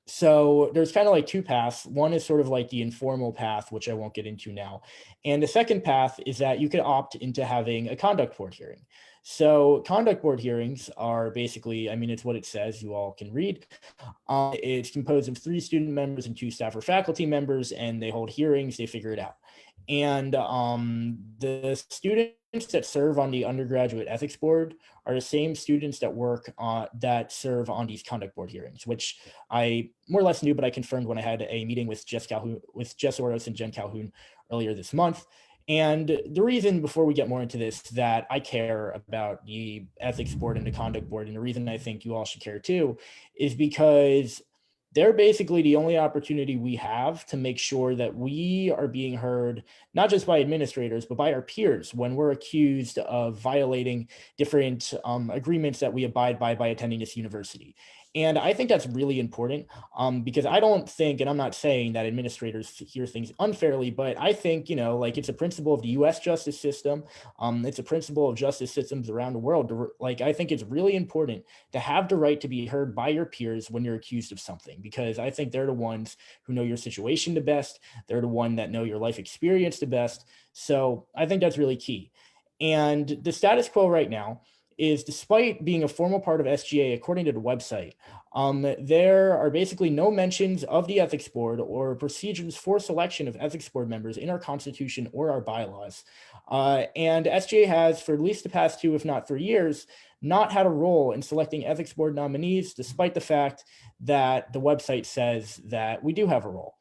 So there's kind of like two paths. One is sort of like the informal path, which I won't get into now. And the second path is that you could opt into having a conduct board hearing. So conduct board hearings are basically, I mean, it's what it says, you all can read. It's composed of 3 student members and 2 staff or faculty members, and they hold hearings, they figure it out. And the students that serve on the undergraduate ethics board are the same students that work that serve on these conduct board hearings, which I more or less knew, but I confirmed when I had a meeting with Jess Oros and Jen Calhoun earlier this month. And the reason, before we get more into this, that I care about the ethics board and the conduct board, and the reason I think you all should care too, is because they're basically the only opportunity we have to make sure that we are being heard, not just by administrators, but by our peers when we're accused of violating different agreements that we abide by attending this university. And I think that's really important because I don't think, and I'm not saying that administrators hear things unfairly, but I think, you know, like it's a principle of the US justice system. It's a principle of justice systems around the world. Like, I think it's really important to have the right to be heard by your peers when you're accused of something, because I think they're the ones who know your situation the best. They're the one that know your life experience the best. So I think that's really key. And the status quo right now is, despite being a formal part of SGA, according to the website, there are basically no mentions of the ethics board or procedures for selection of ethics board members in our constitution or our bylaws. And SGA has, for at least the past 2, if not 3 years, not had a role in selecting ethics board nominees, despite the fact that the website says that we do have a role.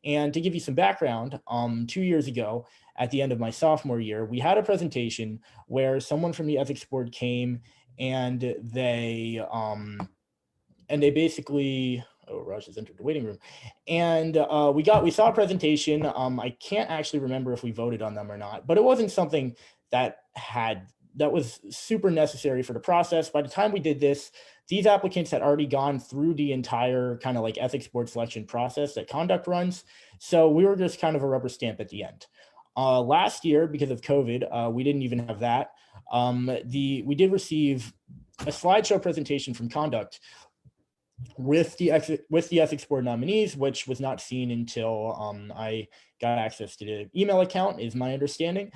And to give you some background, 2 years ago, at the end of my sophomore year, we had a presentation where someone from the ethics board came and they basically, oh, Raj has entered the waiting room. And we saw a presentation. I can't actually remember if we voted on them or not, but it wasn't something that was super necessary for the process. By the time we did this, these applicants had already gone through the entire kind of like ethics board selection process that conduct runs. So we were just kind of a rubber stamp at the end. Last year, because of COVID, we didn't even have that. We did receive a slideshow presentation from conduct with the ethics board nominees, which was not seen until I got access to the email account, is my understanding.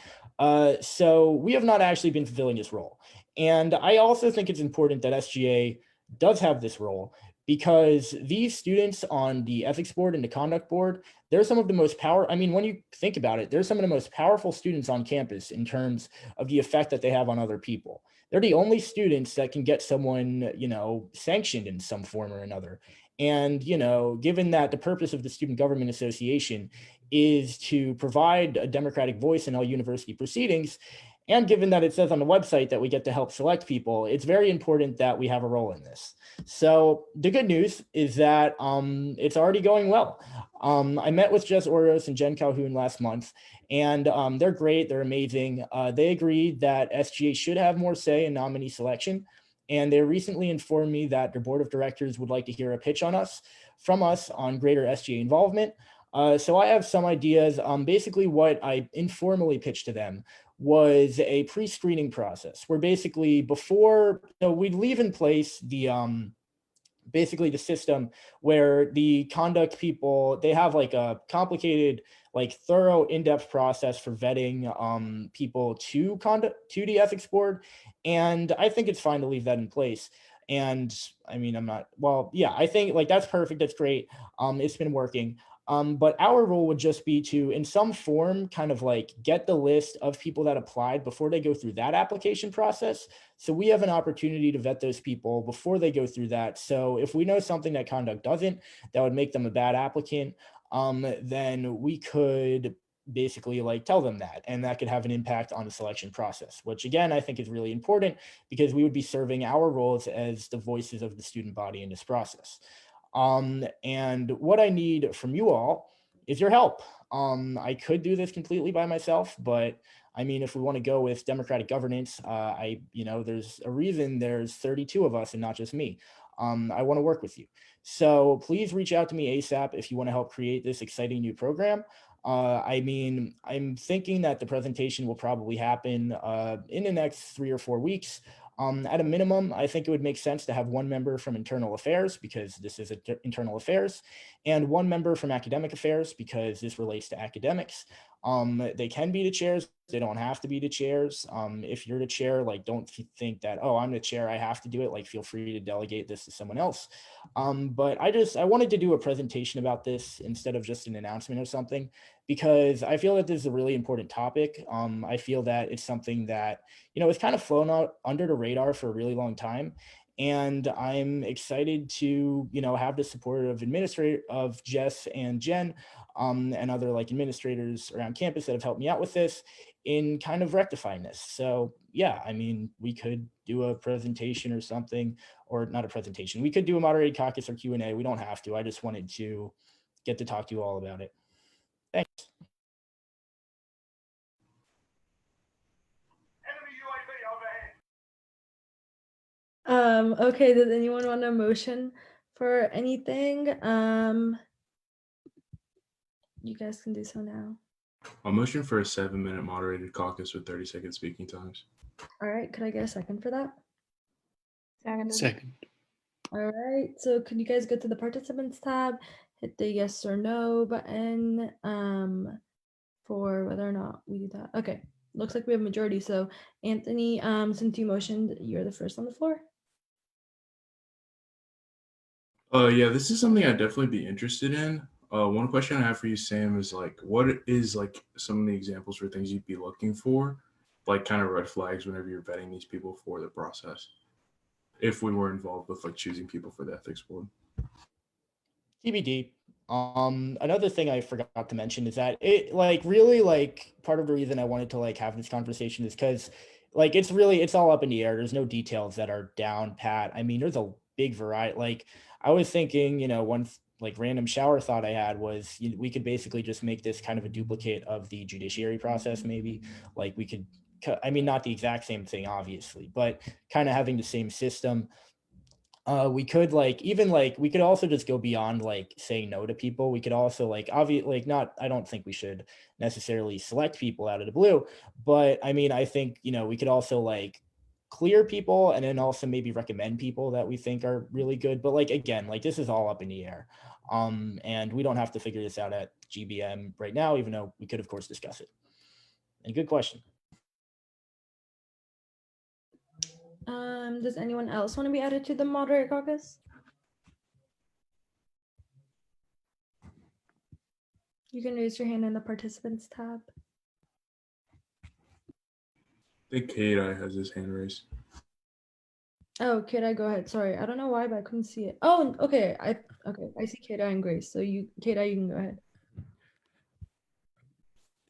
So we have not actually been fulfilling this role. And I also think it's important that SGA does have this role, because these students on the ethics board and the conduct board, they're some of the most when you think about it, they're some of the most powerful students on campus in terms of the effect that they have on other people. They're the only students that can get someone, you know, sanctioned in some form or another. And, you know, given that the purpose of the Student Government Association is to provide a democratic voice in all university proceedings, And given that it says on the website that we get to help select people, it's very important that we have a role in this. So the good news is that it's already going well. I met with Jess Oros and Jen Calhoun last month, and they're great. They're amazing. They agreed that SGA should have more say in nominee selection. And they recently informed me that their board of directors would like to hear a pitch from us on greater SGA involvement. So I have some ideas. Basically, what I informally pitched to them was a pre-screening process where basically before we'd leave in place the basically the system where the conduct people, they have like a complicated, like thorough, in-depth process for vetting people to the ethics board. And I think it's fine to leave that in place. And I mean, I think like that's perfect. That's great. It's been working. But our role would just be to, in some form, kind of like get the list of people that applied before they go through that application process. So we have an opportunity to vet those people before they go through that. So if we know something that conduct doesn't, that would make them a bad applicant, then we could basically like tell them that, and that could have an impact on the selection process, which again, I think is really important because we would be serving our roles as the voices of the student body in this process. And what I need from you all is your help. I could do this completely by myself, but I mean, if we want to go with democratic governance, there's a reason there's 32 of us and not just me. I want to work with you. So please reach out to me ASAP if you want to help create this exciting new program. I mean, I'm thinking that the presentation will probably happen in the next 3 or 4 weeks. At a minimum, I think it would make sense to have one member from internal affairs because this is internal affairs, and one member from academic affairs because this relates to academics. They can be the chairs. They don't have to be the chairs. If you're the chair, like, don't think that, oh, I'm the chair, I have to do it. Like, feel free to delegate this to someone else. But I wanted to do a presentation about this instead of just an announcement or something, because I feel that this is a really important topic. I feel that it's something that, it's kind of flown out under the radar for a really long time. And I'm excited to, have the support of Jess and Jen, and other like administrators around campus that have helped me out with this in kind of rectifying this. So yeah, I mean, we could do a presentation or something, or not a presentation. We could do a moderated caucus or Q&A. We don't have to. I just wanted to get to talk to you all about it. Thanks. Okay, does anyone want a motion for anything? You guys can do so now. A motion for a 7-minute moderated caucus with 30-second speaking times. All right, could I get a second for that? Second. All right, so can you guys go to the participants tab, hit the yes or no button for whether or not we do that. Okay, looks like we have majority. So Anthony, since you motioned, you're the first on the floor. Yeah, this is something I'd definitely be interested in. One question I have for you, Sam, is like, what is like some of the examples for things you'd be looking for, like kind of red flags whenever you're vetting these people for the process, if we were involved with like choosing people for the ethics board? TBD. Another thing I forgot to mention is that it really part of the reason I wanted to like have this conversation is because like it's all up in the air. There's no details that are down pat. I mean, there's a big variety. Like I was thinking, one like random shower thought I had was we could basically just make this kind of a duplicate of the judiciary process. Maybe like we could, I mean, not the exact same thing, obviously, but kind of having the same system. We could we could also just go beyond like saying no to people. We could also I don't think we should necessarily select people out of the blue, but I mean, I think, we could also like clear people and then also maybe recommend people that we think are really good. But like, again, like this is all up in the air. And we don't have to figure this out at GBM right now, even though we could of course discuss it. And good question. Does anyone else want to be added to the moderator caucus? You can raise your hand in the participants tab. I think Kate has his hand raised. Oh, Kate, go ahead. Sorry, I don't know why, but I couldn't see it. Oh, okay. I see Kate and Grace. So Kate, you can go ahead.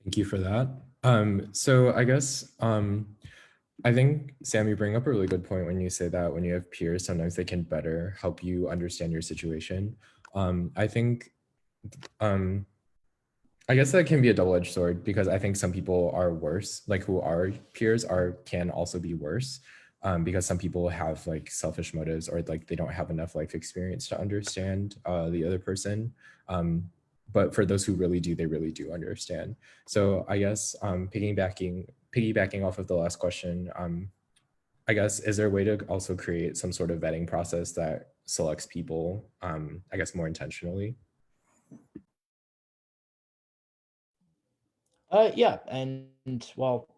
Thank you for that. So I guess I think, Sam, you bring up a really good point when you say that when you have peers, sometimes they can better help you understand your situation. I think, I guess that can be a double-edged sword, because I think some people are worse, like who are peers can also be worse, because some people have like selfish motives, or like they don't have enough life experience to understand the other person. But for those who really do, they really do understand. So I guess piggybacking off of the last question, I guess, is there a way to also create some sort of vetting process that selects people, I guess, more intentionally? Yeah, and well,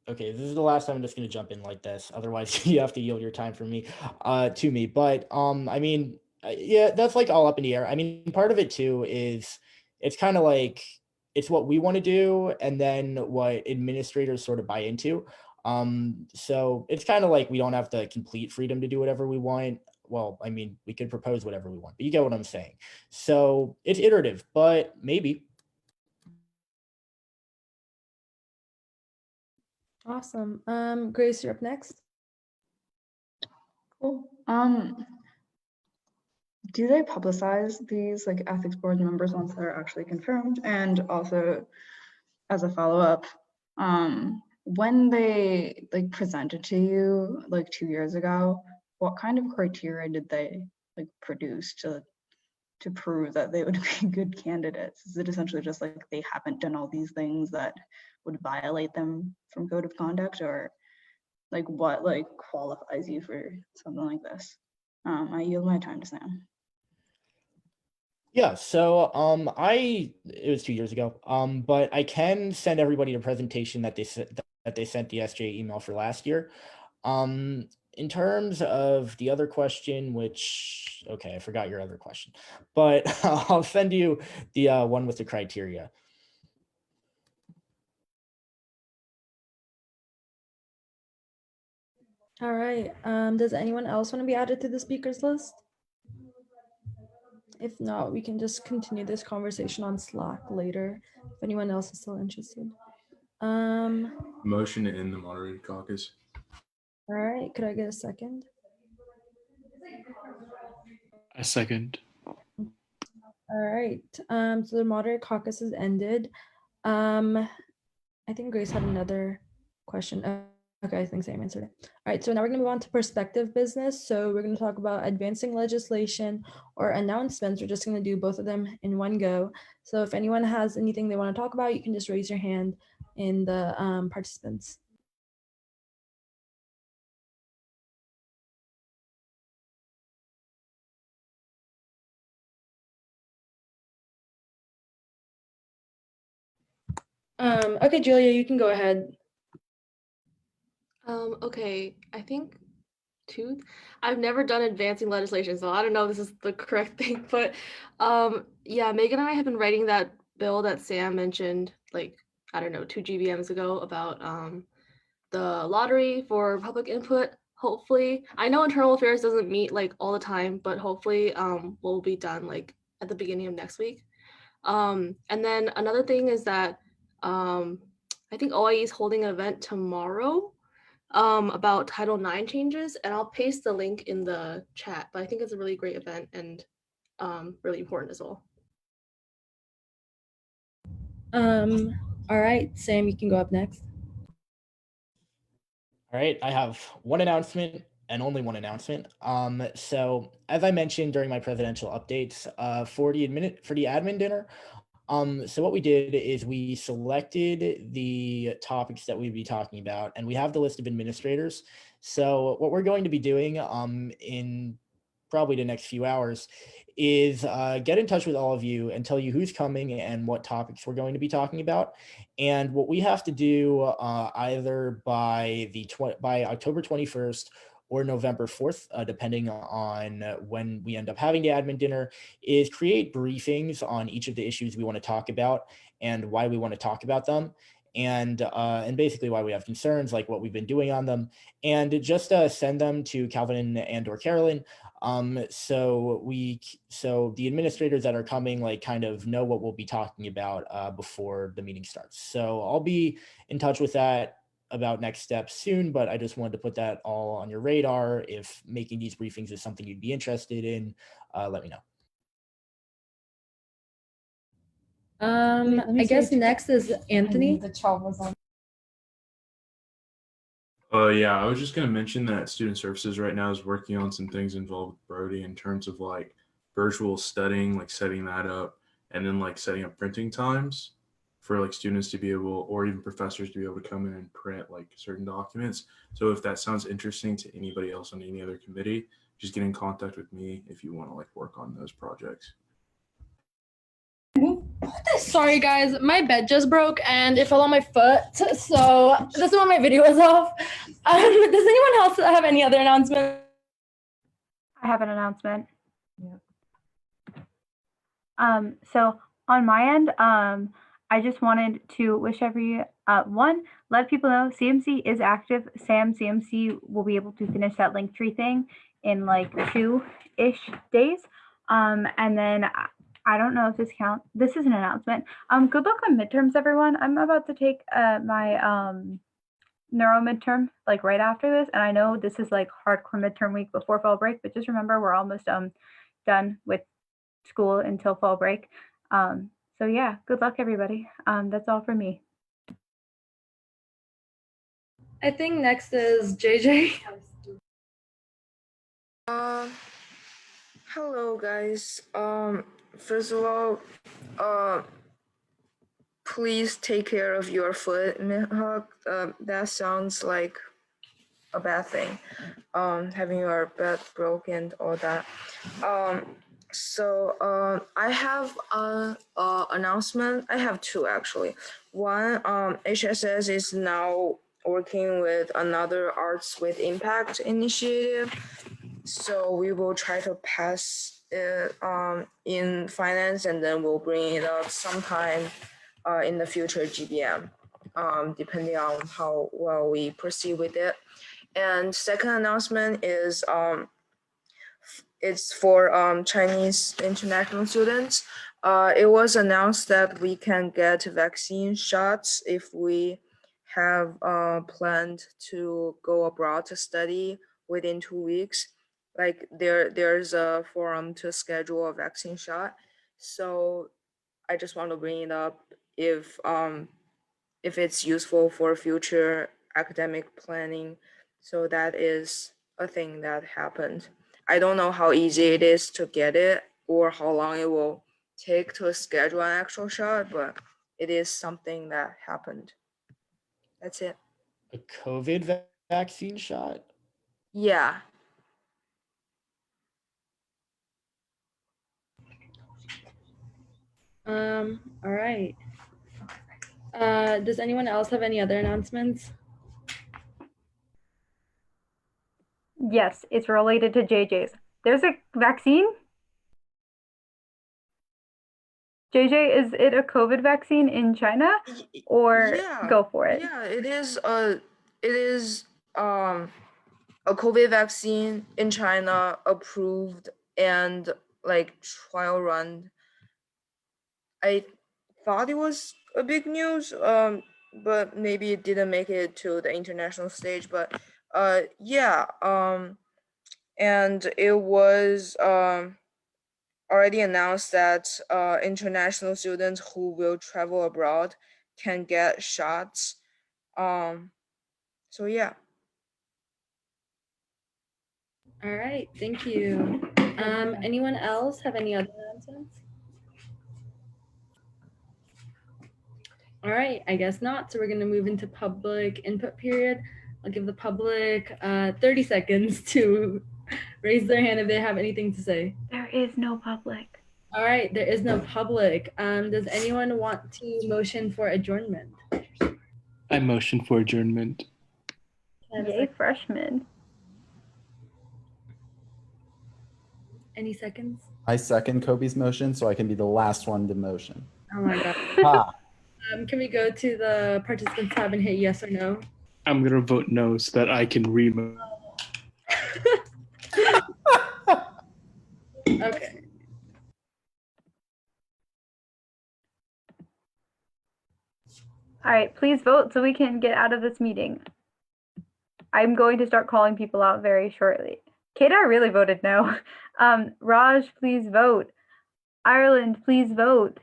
okay, this is the last time I'm just gonna jump in like this. Otherwise, you have to yield your time from me, to me. But I mean, yeah, that's like all up in the air. I mean, part of it too is it's kind of like it's what we want to do, and then what administrators sort of buy into. So it's kind of like we don't have the complete freedom to do whatever we want. Well, I mean, we could propose whatever we want, but you get what I'm saying. So it's iterative, but maybe. Awesome. Grace, you're up next. Cool. Do they publicize these like ethics board members once they're actually confirmed? And also, as a follow-up, when they like presented to you like 2 years ago, what kind of criteria did they like produce to prove that they would be good candidates? Is it essentially just like they haven't done all these things that would violate them from code of conduct, or like what like qualifies you for something like this? I yield my time to Sam. Yeah, so it was 2 years ago. But I can send everybody a presentation that they sent the SJ email for last year. In terms of the other question, which okay, I forgot your other question, but I'll send you the one with the criteria. All right. Does anyone else want to be added to the speakers list? If not, we can just continue this conversation on Slack later if anyone else is still interested. Motion to end the moderated caucus. All right, could I get a second? A second. All right, so the moderated caucus is ended. I think Grace had another question. Okay, I think Sam answered it. All right, so now we're gonna move on to perspective business. So we're gonna talk about advancing legislation or announcements. We're just gonna do both of them in one go. So if anyone has anything they wanna talk about, you can just raise your hand in the participants. Okay, Julia, you can go ahead. Okay, I think I've never done advancing legislation, so I don't know if this is the correct thing, but yeah, Megan and I have been writing that bill that Sam mentioned, like, I don't know, 2 GBMs ago about the lottery for public input. Hopefully, I know internal affairs doesn't meet like all the time, but hopefully we'll be done like at the beginning of next week. And then another thing is that I think OIE is holding an event tomorrow about Title IX changes, and I'll paste the link in the chat, but I think it's a really great event and really important as well. All right, Sam, you can go up next. All right, I have one announcement and only one announcement. So as I mentioned during my presidential updates, for the admin dinner, so what we did is we selected the topics that we'd be talking about, and we have the list of administrators. So what we're going to be doing in probably the next few hours is get in touch with all of you and tell you who's coming and what topics we're going to be talking about. And what we have to do either by October 21st or November 4th, depending on when we end up having the admin dinner, is create briefings on each of the issues we want to talk about and why we want to talk about them. and basically why we have concerns, like what we've been doing on them, and just send them to Calvin and or Carolyn. So the administrators that are coming like kind of know what we'll be talking about before the meeting starts. So I'll be in touch with that about next steps soon, but I just wanted to put that all on your radar. If making these briefings is something you'd be interested in, let me know. I guess next is Anthony. Yeah, I was just going to mention that Student Services right now is working on some things involved with Brody in terms of like virtual studying, like setting that up, and then like setting up printing times for like students to be able, or even professors to be able to come in and print like certain documents. So if that sounds interesting to anybody else on any other committee, just get in contact with me if you want to like work on those projects. Sorry guys, my bed just broke and it fell on my foot, so this is why my video is off. Does anyone else have any other announcement? I have an announcement. So on my end, I just wanted to wish one, let people know CMC is active. CMC will be able to finish that Linktree thing in like 2-ish days. And then I don't know if this counts. This is an announcement. Good luck on midterms, everyone. I'm about to take my neuro midterm like right after this, and I know this is like hardcore midterm week before fall break, but just remember we're almost done with school until fall break. So yeah, good luck everybody. That's all for me. I think next is JJ. Hello guys. First of all, please take care of your foot, Mihawk. That sounds like a bad thing. Having your bed broken and all that. So I have an announcement. I have two actually. One, HSS is now working with another Arts with Impact initiative. So we will try to pass it in finance, and then we'll bring it up sometime in the future GBM, depending on how well we proceed with it. And second announcement is it's for Chinese international students. It was announced that we can get vaccine shots if we have planned to go abroad to study within 2 weeks. Like there's a forum to schedule a vaccine shot. So I just want to bring it up if it's useful for future academic planning. So that is a thing that happened. I don't know how easy it is to get it or how long it will take to schedule an actual shot, but it is something that happened. That's it. A COVID vaccine shot? Yeah. All right. Does anyone else have any other announcements? Yes, it's related to JJ's. There's a vaccine? JJ, is it a COVID vaccine in China, or go for it? Yeah, it is a COVID vaccine in China approved and like trial run. I thought it was a big news, but maybe it didn't make it to the international stage. But yeah, and it was already announced that international students who will travel abroad can get shots. So yeah. All right, thank you. Anyone else have any other announcements? All right, I guess not. So we're going to move into public input period. I'll give the public 30 seconds to raise their hand if they have anything to say. There is no public. All right, there is no public. Does anyone want to motion for adjournment? I motion for adjournment. Yay, freshmen. Any seconds? I second Kobe's motion so I can be the last one to motion. Oh my God. Ah. Can we go to the participants tab and hit yes or no? I'm gonna vote no so that I can remove. Okay. All right, please vote so we can get out of this meeting. I'm going to start calling people out very shortly. Kedar really voted no. Raj, please vote. Ireland, please vote.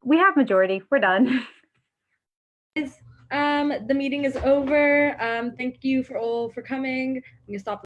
We have majority. We're done. The meeting is over. Thank you for all for coming. I'm gonna stop.